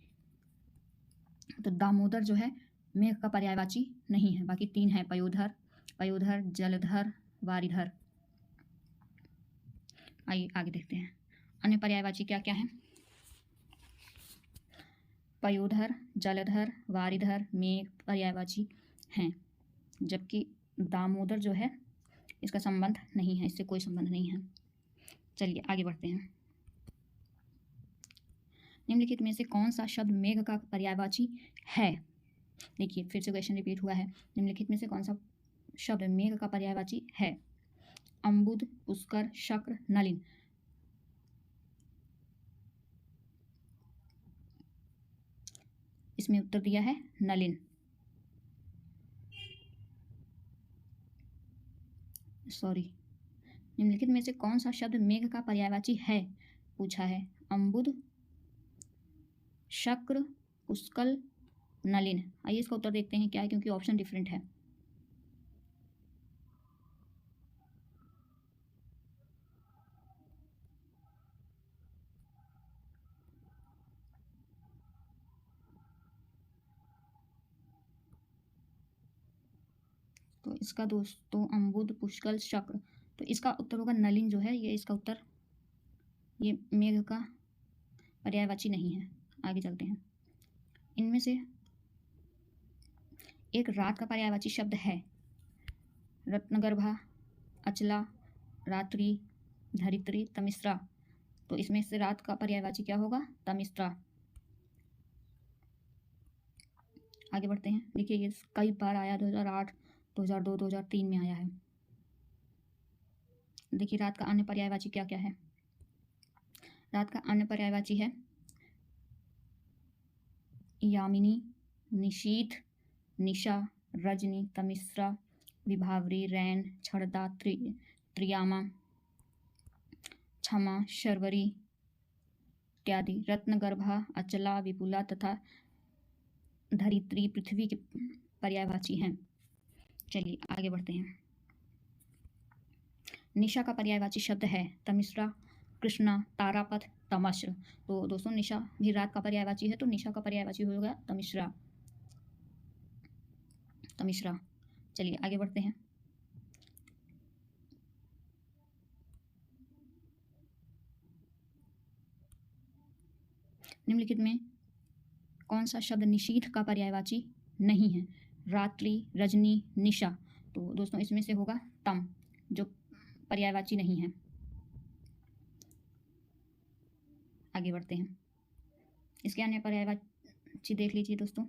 तो दामोदर जो है मेघ का पर्यायवाची नहीं है। बाकी तीन है, पयोधर, पयोधर, जलधर, वारिधर। आइए आगे देखते हैं अन्य पर्यायवाची क्या क्या है। पयोधर, जलधर, वारिधर, मेघ पर्यायवाची हैं, जबकि दामोदर जो है इसका संबंध नहीं है, इससे कोई संबंध नहीं है। चलिए आगे बढ़ते हैं। निम्नलिखित में से कौन सा शब्द मेघ का पर्यायवाची है। देखिए फिर से क्वेश्चन रिपीट हुआ है, निम्नलिखित में से कौन सा शब्द मेघ का पर्यायवाची है। अम्बुद, पुष्कर, शक्र, नलिन। इसमें उत्तर दिया है नलिन। सॉरी, निम्नलिखित में से कौन सा शब्द मेघ का पर्यायवाची है पूछा है। अम्बुद, शक्र, पुष्कल, नलिन। आइए इसका उत्तर देखते हैं क्या है, क्योंकि ऑप्शन डिफरेंट है। तो इसका दोस्तों अम्बुद, पुष्कल, शक्र। तो इसका उत्तर होगा नलिन जो है, ये इसका उत्तर, ये मेघ का पर्यायवाची नहीं है। आगे चलते हैं। इनमें से एक रात का पर्यायवाची शब्द है। रत्नगर्भा, अचला, रात्रि, धरित्री, तमिश्रा। तो इसमें से रात का पर्यायवाची क्या होगा, तमिश्रा। आगे बढ़ते हैं। देखिए ये कई बार आया, 2008, 2002, 2003 में आया है। देखिए रात का अन्य पर्यायवाची क्या क्या है। रात का अन्य पर्यायवाची है यामिनी, निशीथ, निशा, रजनी, तमिश्रा, विभावरी, रैन, क्षणदा, त्रियामा, क्षमा, शर्वरी इत्यादि। रत्नगर्भा, अचला, विपुला तथा धरित्री पृथ्वी के पर्यायवाची हैं। चलिए आगे बढ़ते हैं। निशा का पर्यायवाची शब्द है तमिश्रा, कृष्णा, तारापथ, तमश्र। तो दोस्तों निशा भी रात का पर्यायवाची है, तो निशा का पर्यायवाची होगा तमिश्रा, तमिश्रा। चलिए आगे बढ़ते हैं। निम्नलिखित में कौन सा शब्द निशीथ का पर्यायवाची नहीं है। रात्रि, रजनी, निशा। तो दोस्तों इसमें से होगा तम, जो पर्यायवाची नहीं है। आगे बढ़ते हैं। इसके अन्य पर्यायवाची देख लीजिए दोस्तों।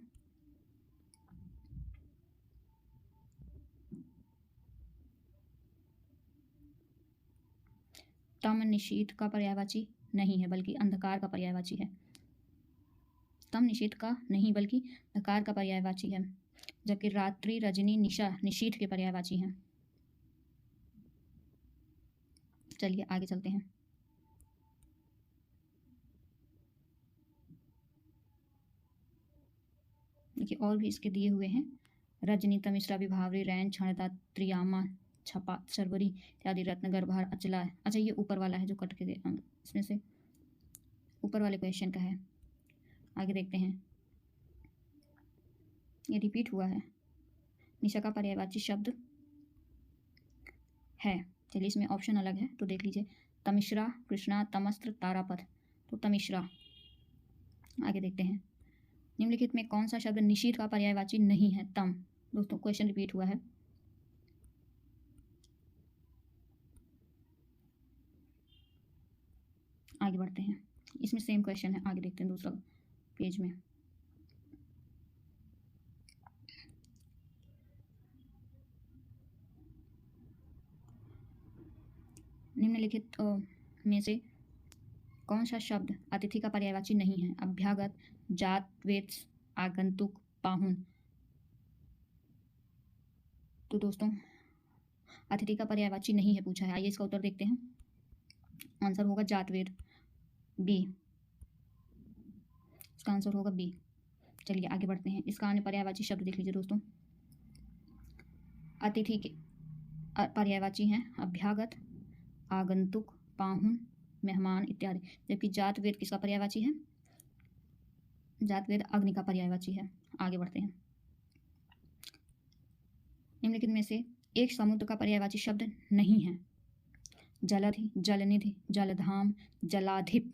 तम निशीथ का पर्यायवाची नहीं है, बल्कि अंधकार का पर्यायवाची है। तम निशीथ का नहीं बल्कि अंधकार का पर्यायवाची है, जबकि रात्रि, रजनी, निशा निशीथ के पर्यायवाची हैं। चलिए आगे चलते हैं। देखिए और भी इसके दिए हुए हैं। रजनी, तमिश्रा, विभावरी, रैन, क्षणदा, त्रियामा छपा, शर्वरी इत्यादि, रत्न, गर्भार, अचला। अच्छा, ये ऊपर वाला है जो कट के इसमें से ऊपर वाले क्वेश्चन का है। आगे देखते हैं, ये रिपीट हुआ है। निशा का पर्यायवाची शब्द है। चलिए, इसमें ऑप्शन अलग है तो देख लीजिए। तमिश्रा, कृष्णा, तमस्त्र, तारापथ। तो तमिश्रा। आगे देखते हैं, निम्नलिखित में कौन सा शब्द निशीथ का पर्यायवाची नहीं है? तम। दोस्तों, क्वेश्चन रिपीट हुआ है। आगे बढ़ते हैं, इसमें सेम क्वेश्चन है। आगे देखते हैं दूसरा पेज में। निम्नलिखित में से कौन सा शब्द अतिथि का पर्यायवाची नहीं है? अभ्यागत, जात, वेत्स, आगंतुक, पाहुन। तो दोस्तों, अतिथि का पर्यायवाची नहीं है पूछा है। आइए इसका उत्तर देखते हैं। आंसर होगा जातवेद, बी। इसका आंसर होगा बी। चलिए आगे बढ़ते हैं। इसका अन्य पर्यायवाची शब्द देख लीजिए दोस्तों। अतिथि के पर्यायवाची हैं अभ्यागत, आगंतुक, पाहुन, मेहमान इत्यादि। जबकि जातवेद किसका पर्यायवाची है? जातवेद अग्नि का पर्यायवाची है। आगे बढ़ते हैं, निम्नलिखित में से एक समुद्र का पर्यायवाची शब्द नहीं है। जलधि, जलनिधि, जलधाम, जलाधिप।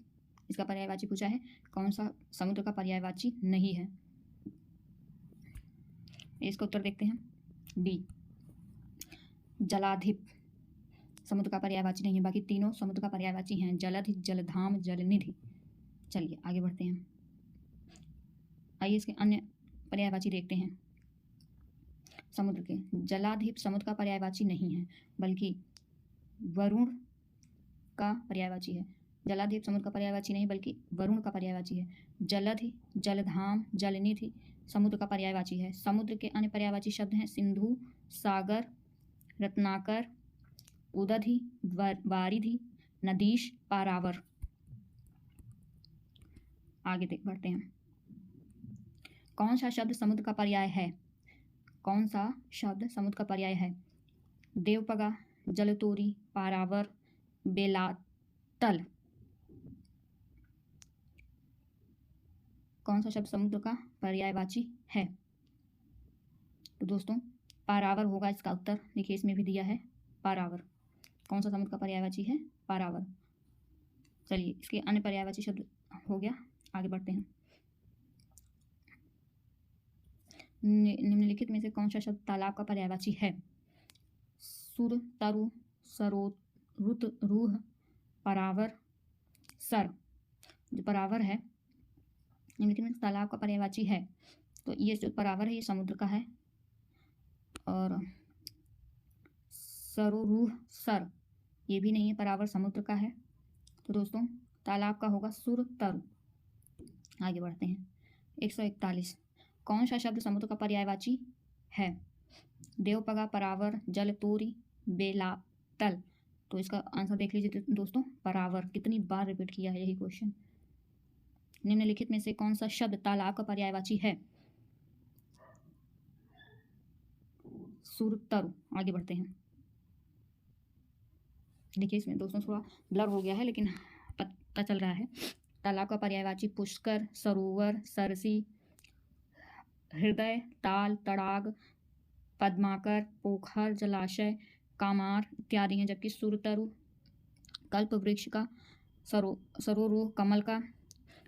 इसका पर्यायवाची पूछा है। कौन सा समुद्र का पर्यायवाची नहीं है? इसका उत्तर देखते हैं, बी। जलाधिप समुद्र का पर्यायवाची नहीं है। बाकी तीनों समुद्र का पर्यायवाची हैं, जलधि, जलधाम, जलनिधि। चलिए आगे बढ़ते हैं। आइए इसके अन्य पर्यायवाची देखते हैं समुद्र के। जलाधिप समुद्र का पर्यायवाची नहीं है, बल्कि वरुण का पर्यायवाची है। जलाधिप समुद्र का पर्यायवाची नहीं, बल्कि वरुण का पर्यायवाची है। जलधि, जलधाम, जलनिधि समुद्र का पर्यायवाची है। समुद्र के अन्य पर्यायवाची शब्द हैं सिंधु, सागर, रत्नाकर, उदधि, वारिधि, नदीश, पारावर। आगे देख बढ़ते हैं, कौन सा शब्द समुद्र का पर्याय है? कौन सा शब्द समुद्र का पर्याय है? देवपगा, जलतोरी, पारावर, बेलातल। कौन सा शब्द समुद्र का पर्यायवाची है? तो दोस्तों, पारावर होगा इसका उत्तर। देखिए, इसमें भी दिया है पारावर। कौन सा समुद्र का पर्यायवाची है? पारावर। चलिए, इसके अन्य पर्यायवाची शब्द हो गया। आगे बढ़ते हैं, निम्नलिखित में से कौन सा शब्द तालाब का पर्यायवाची है? सुर, तरु, सरोत, रुत, रूह, परावर, सर। जो परावर है निम्नलिखित में तालाब का पर्यायवाची है। तो ये जो परावर है ये समुद्र का है, और सरोरूह, सर ये भी नहीं है, परावर समुद्र का है। तो दोस्तों, तालाब का होगा सुर, तरु। आगे बढ़ते हैं, 141। कौन सा शब्द समुद्र का पर्यायवाची है? देवपगा, परावर, जलतोरी, बेलातल। तो इसका आंसर देख लीजिए दोस्तों, परावर। कितनी बार रिपीट किया है यही क्वेश्चन। निम्नलिखित में से कौन सा शब्द तालाब का पर्यायवाची है? सुर, तरु। आगे बढ़ते हैं, देखिए इसमें दोस्तों थोड़ा ब्लर हो गया है, लेकिन पता चल रहा है। तालाब का पर्यायवाची पुष्कर, सरोवर, सरसी, हृदय, ताल, तड़ाग, पद्माकर, पोखर, जलाशय, कामार इत्यादि हैं। जबकि सुरतरु कल्प वृक्ष का, सरोरूह कमल का,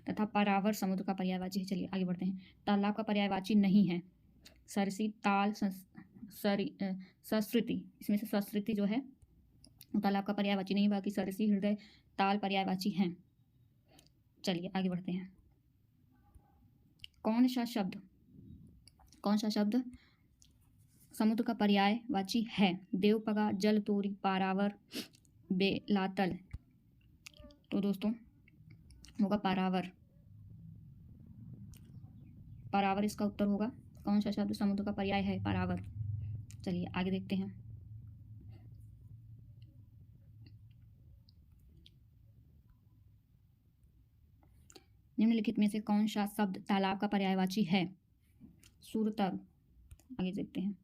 तथा परावर समुद्र का पर्यायवाची है। चलिए आगे बढ़ते हैं, तालाब का पर्यायवाची नहीं है। सरसी, ताल, सस्कृति। इसमें से सस्कृति जो है वो तालाब का पर्यायवाची नहीं, बाकी सरसी, हृदय, ताल पर्यायवाची हैं। चलिए आगे बढ़ते हैं, कौन सा शब्द समुद्र का पर्यायवाची है? देवपगा, जलतोरी, पारावर, बेलातल। तो दोस्तों होगा पारावर। पारावर इसका उत्तर होगा। कौन सा शब्द समुद्र का पर्याय है? पारावर। चलिए आगे देखते हैं, निम्नलिखित में से कौन सा शब्द तालाब का पर्यायवाची है? सुरतर। आगे देखते हैं,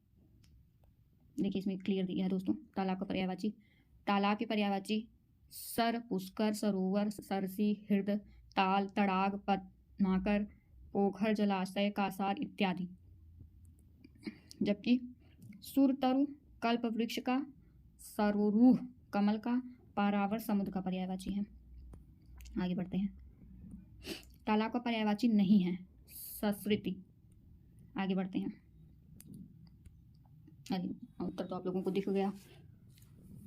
देखिए इसमें क्लियर दिया है दोस्तों। तालाब का पर्यायवाची, तालाब के पर्यायवाची सर, पुष्कर, सरोवर, सरसी, हृद, ताल, तड़ाग, पद्माकर, पोखर, जलाशय, कासार इत्यादि। जबकि सुरतरु कल्प वृक्ष का, सरोरूह कमल का, पारावर समुद्र का पर्यायवाची है। आगे बढ़ते हैं। तालाब का पर्यायवाची नहीं है सस्कृति। आगे बढ़ते हैं। अरे उत्तर तो आप लोगों को दिख गया,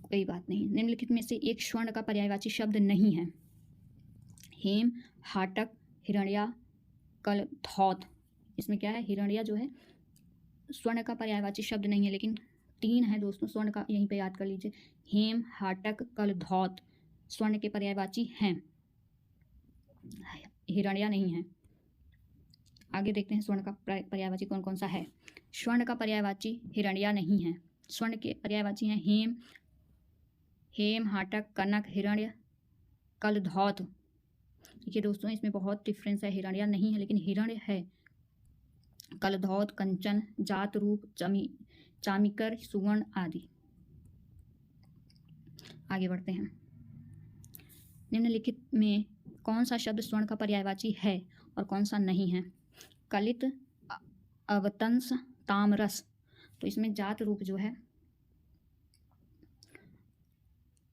कोई बात नहीं। निम्नलिखित में से एक स्वर्ण का पर्यायवाची शब्द नहीं है। हेम, हाटक, हिरण्या, कलधौत। इसमें क्या है, हिरण्या जो है स्वर्ण का पर्यायवाची शब्द नहीं है, लेकिन 3 है दोस्तों स्वर्ण का, यहीं पे याद कर लीजिए। हेम, हाटक, कलधौत स्वर्ण के पर्यायवाची हैं, हिरण्या नहीं है। आगे देखते हैं स्वर्ण का पर्यायवाची कौन कौन सा है। स्वर्ण का पर्यायवाची हिरण्या नहीं है। स्वर्ण के पर्यायवाची हैं हेम, हेम, हाटक, कनक, हिरण्य, कलधौत। देखिए दोस्तों इसमें बहुत डिफरेंस है, हिरण्या नहीं है लेकिन हिरण्य है। कलधौत, कंचन, जात रूप, चामिकर, सुवर्ण आदि। आगे बढ़ते हैं। निम्नलिखित में कौन सा शब्द स्वर्ण का पर्यायवाची है और कौन सा नहीं है। कलित, अवतंस, तामरस। तो इसमें जात रूप जो है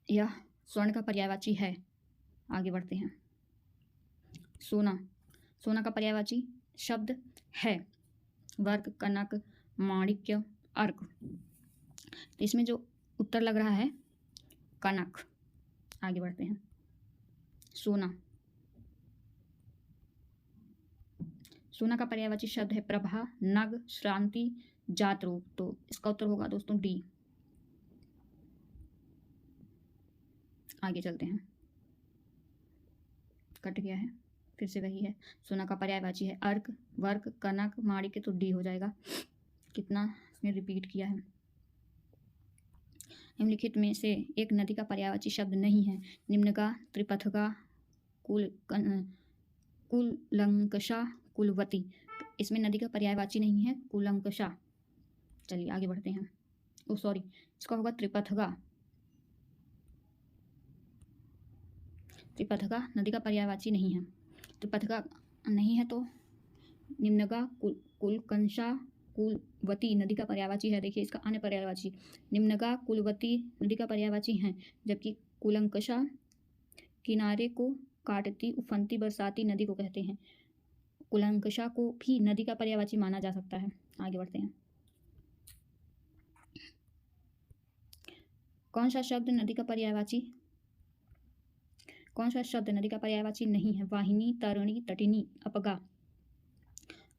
यह स्वर्ण का पर्यायवाची है। आगे बढ़ते हैं। सोना, सोना का पर्यायवाची शब्द है वर्क, कनक, माणिक्य, अर्क। तो इसमें जो उत्तर लग रहा है कनक। आगे बढ़ते हैं। सोना, सोना का पर्यायवाची शब्द है प्रभा, नग, श्रांति, जात रूप। तो इसका उत्तर होगा दोस्तों डी। आगे चलते हैं। कट गया है, फिर से वही है। सोना का पर्यायवाची है अर्क, वर्क, कनक, माणिक्य। तो डी हो जाएगा। कितना इसमें रिपीट किया है। निम्नलिखित में से एक नदी का पर्यायवाची शब्द नहीं है। निम्नगा, त्रिपथगा, कुलंकषा, कुलवती। इसमें नदी का पर्यायवाची नहीं है कुलंकषा। चलिए आगे बढ़ते हैं। ओ सॉरी, इसका होगा त्रिपथगा। त्रिपथगा नदी का पर्यायवाची नहीं है। त्रिपथगा नहीं है तो निम्नगा, कुलकंशा, कुलवती नदी का पर्यायवाची है। देखिए इसका अन्य पर्यायवाची निम्नगा, कुलवती नदी का पर्यायवाची हैं, जबकि कुलंकषा किनारे को काटती उफनती बरसाती नदी को कहते हैं। कुलंकषा को भी नदी का पर्यायवाची माना जा सकता है। आगे बढ़ते हैं। कौन सा शब्द नदी का पर्यायवाची नहीं है। वाहिनी, तरणि, तटिनी, अपगा।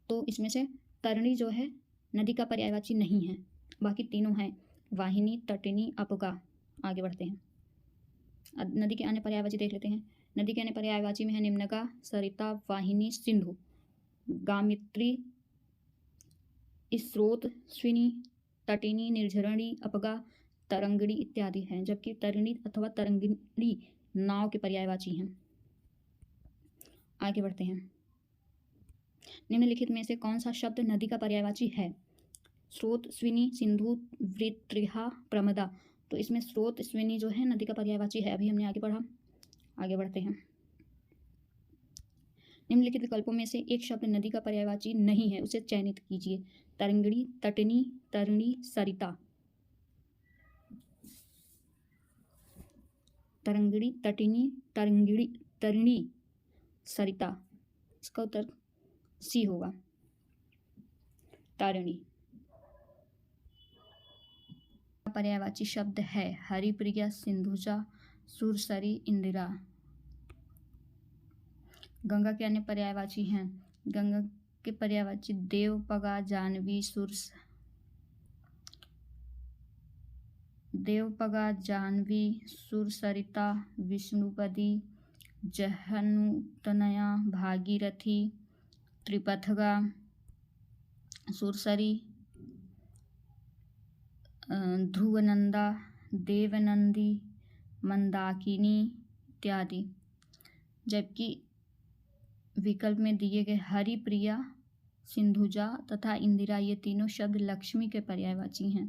तो इसमें से तरणि जो है नदी का पर्यायवाची नहीं है, बाकी तीनों हैं वाहिनी, तटिनी, अपगा। आगे बढ़ते हैं। नदी के अन्य पर्यायवाची देख लेते हैं। नदी के अन्य पर्यायवाची में है निम्नगा, सरिता, वाहिनी, सिंधु, गामित्री, स्रोत, स्विनी, तटिनी, निर्झरणी, अपगा, तरंगिणी इत्यादि हैं, जबकि तरिणी अथवा तरंगिणी नाव के पर्यायवाची हैं। आगे बढ़ते हैं। निम्नलिखित में से कौन सा शब्द नदी का पर्यायवाची है। स्रोत, स्विनी, सिंधु, वृत्रिहा, प्रमदा। तो इसमें स्रोत, स्विनी जो है नदी का पर्यायवाची है। अभी हमने आगे पढ़ा। आगे बढ़ते हैं। निम्नलिखित विकल्पों में से एक शब्द नदी का पर्यायवाची नहीं है, उसे चयनित कीजिए। तरंगिणी, तटिनी, तरिणी, सरिता। तरंगिणी, तटिनी, तरिणी, सरिता। इसका उत्तर सी होगा, तारिणी। पर्यायवाची शब्द है हरिप्रिया, सिंधुजा, सुरसरी, इंदिरा। गंगा के अन्य पर्यायवाची हैं। गंगा के पर्यायवाची देवपगा, जाह्नवी, सुरसरिता, विष्णुपदी, जहनुतनया, भागीरथी, त्रिपथगा, सुरसरी, ध्रुवनंदा, देवनंदी, मंदाकिनी इत्यादि। जबकि विकल्प में दिए गए हरिप्रिया, सिंधुजा तथा इंदिरा ये तीनों शब्द लक्ष्मी के पर्यायवाची हैं।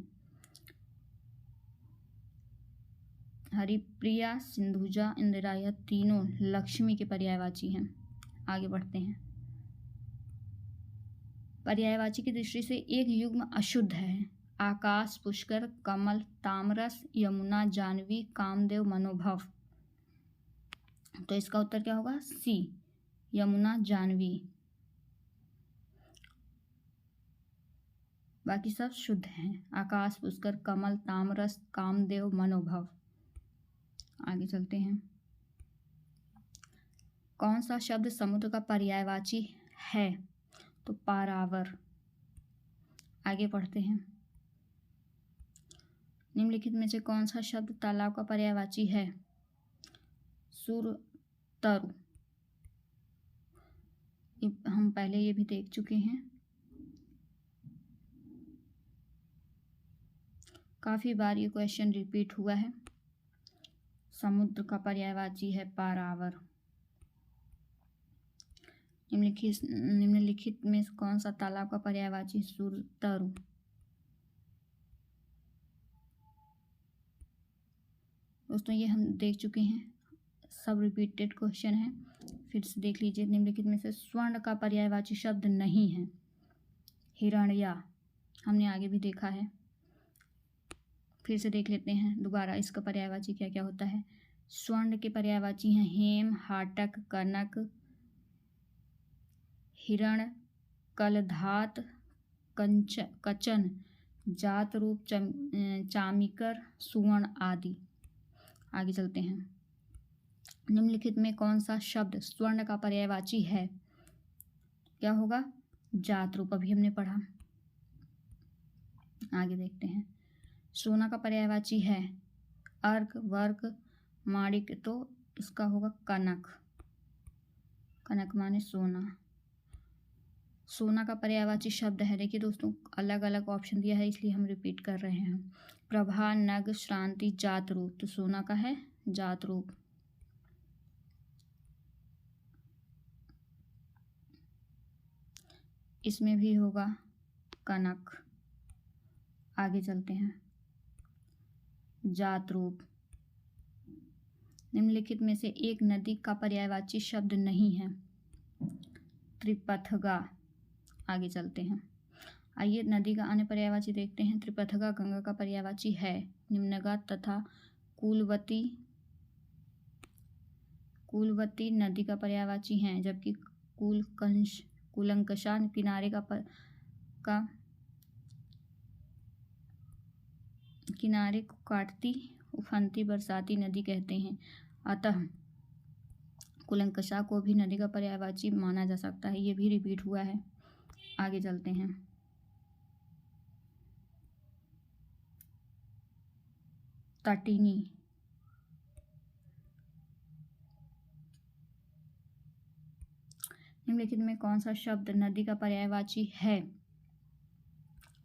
हरिप्रिया, सिंधुजा, इंदिरा, यह तीनों लक्ष्मी के पर्यायवाची हैं। आगे बढ़ते हैं। पर्यायवाची की दृष्टि से एक युग्म अशुद्ध है। आकाश, पुष्कर, कमल, तामरस, यमुना, जाह्नवी, कामदेव, मनोभव। तो इसका उत्तर क्या होगा? सी, यमुना, जाह्नवी। बाकी सब शुद्ध हैं। आकाश, पुष्कर, कमल, तामरस, कामदेव, मनोभव। आगे चलते हैं। कौन सा शब्द समुद्र का पर्यायवाची है? तो पारावर। आगे पढ़ते हैं। निम्नलिखित में से कौन सा शब्द तालाब का पर्यायवाची है? सुरतरु। हम पहले ये भी देख चुके हैं। काफी बार ये क्वेश्चन रिपीट हुआ है। समुद्र का पर्यायवाची है पारावर। निम्नलिखित में कौन सा तालाब का पर्यायवाची? सुरतरु। दोस्तों ये हम देख चुके हैं, सब रिपीटेड क्वेश्चन है, फिर से देख लीजिए। निम्नलिखित में से स्वर्ण का पर्यायवाची शब्द नहीं है? हिरण्या। हमने आगे भी देखा है, फिर से देख लेते हैं दोबारा इसका पर्यायवाची क्या क्या होता है। स्वर्ण के पर्यायवाची हैं हेम, हाटक, कनक, हिरण, कलधात, कचन, जात रूप, चामिकर, सुवर्ण आदि। आगे चलते हैं। निम्नलिखित में कौन सा शब्द स्वर्ण का पर्यायवाची है? क्या होगा? जात रूप। अभी हमने पढ़ा। आगे देखते हैं। सोना का पर्यायवाची है अर्क, वर्क, माणिक। तो इसका होगा कनक। कनक माने सोना। सोना का पर्यायवाची शब्द है, देखिए दोस्तों अलग अलग ऑप्शन दिया है इसलिए हम रिपीट कर रहे हैं। प्रभा, नग, श्रांति, जात रूप। तो सोना का है जात रूप। इसमें भी होगा कनक। आगे चलते हैं। जात रूप। निम्नलिखित में से एक नदी का पर्यायवाची शब्द नहीं है? त्रिपथगा। आगे चलते हैं। आइए नदी का अन्य पर्यायवाची देखते हैं। त्रिपथगा गंगा का पर्यायवाची है। निम्नगा तथा कुलवती। कुलवती नदी का पर्यायवाची हैं, जबकि कुलंकषा किनारे का किनारे को काटती उफनती बरसाती नदी कहते हैं। अतः कुलंकषा को भी नदी का पर्यायवाची माना जा सकता है। ये भी रिपीट हुआ है। आगे चलते हैं। तटिनी। निम्नलिखित में कौन सा शब्द नदी का पर्यायवाची है?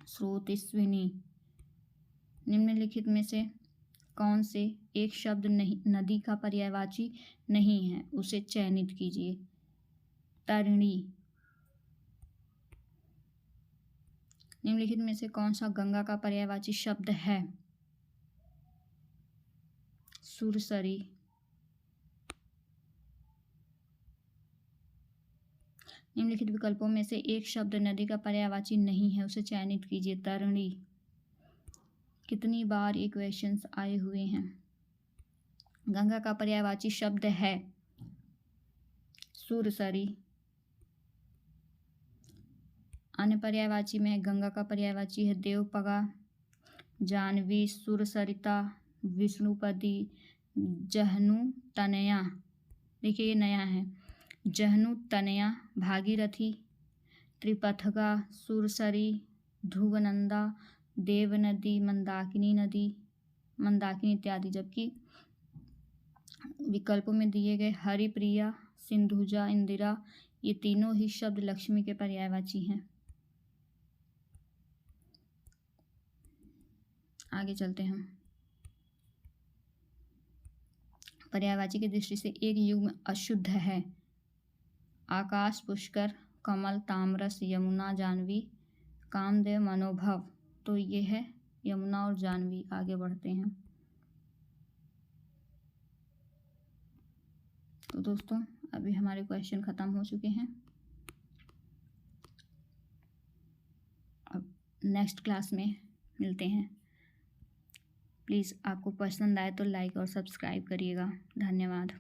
स्रोतस्विनी। निम्नलिखित में से कौन से एक शब्द नहीं नदी का पर्यायवाची नहीं है? उसे चयनित कीजिए। तरिणी। निम्नलिखित में से कौन सा गंगा का पर्यायवाची शब्द है? सुरसरी। निम्नलिखित विकल्पों में से एक शब्द नदी का पर्यायवाची नहीं है, उसे चयनित कीजिए। तरिणी। कितनी बार ये क्वेश्चंस आए हुए हैं। गंगा का पर्यायवाची शब्द है सुरसरी। अन्य पर्यायवाची में गंगा का पर्यायवाची है देवपगा, जाह्नवी, सुरसरिता, विष्णुपदी, जहनु तनया। देखिए ये नया है। जहनु तनया, भागीरथी, त्रिपथगा, सुरसरी, ध्रुवनंदा, देवनदी, मंदाकिनी इत्यादि। जबकि विकल्पों में दिए गए हरिप्रिया, सिंधुजा, इंदिरा, ये तीनों ही शब्द लक्ष्मी के पर्यायवाची हैं। आगे चलते हैं। पर्यायवाची की दृष्टि से एक युग्म अशुद्ध है। आकाश, पुष्कर, कमल, तामरस, यमुना, जाह्नवी, कामदेव, मनोभव। तो ये है यमुना और जाह्नवी। आगे बढ़ते हैं। तो दोस्तों अभी हमारे क्वेश्चन ख़त्म हो चुके हैं। अब नेक्स्ट क्लास में मिलते हैं। प्लीज़ आपको पसंद आए तो लाइक और सब्सक्राइब करिएगा। धन्यवाद।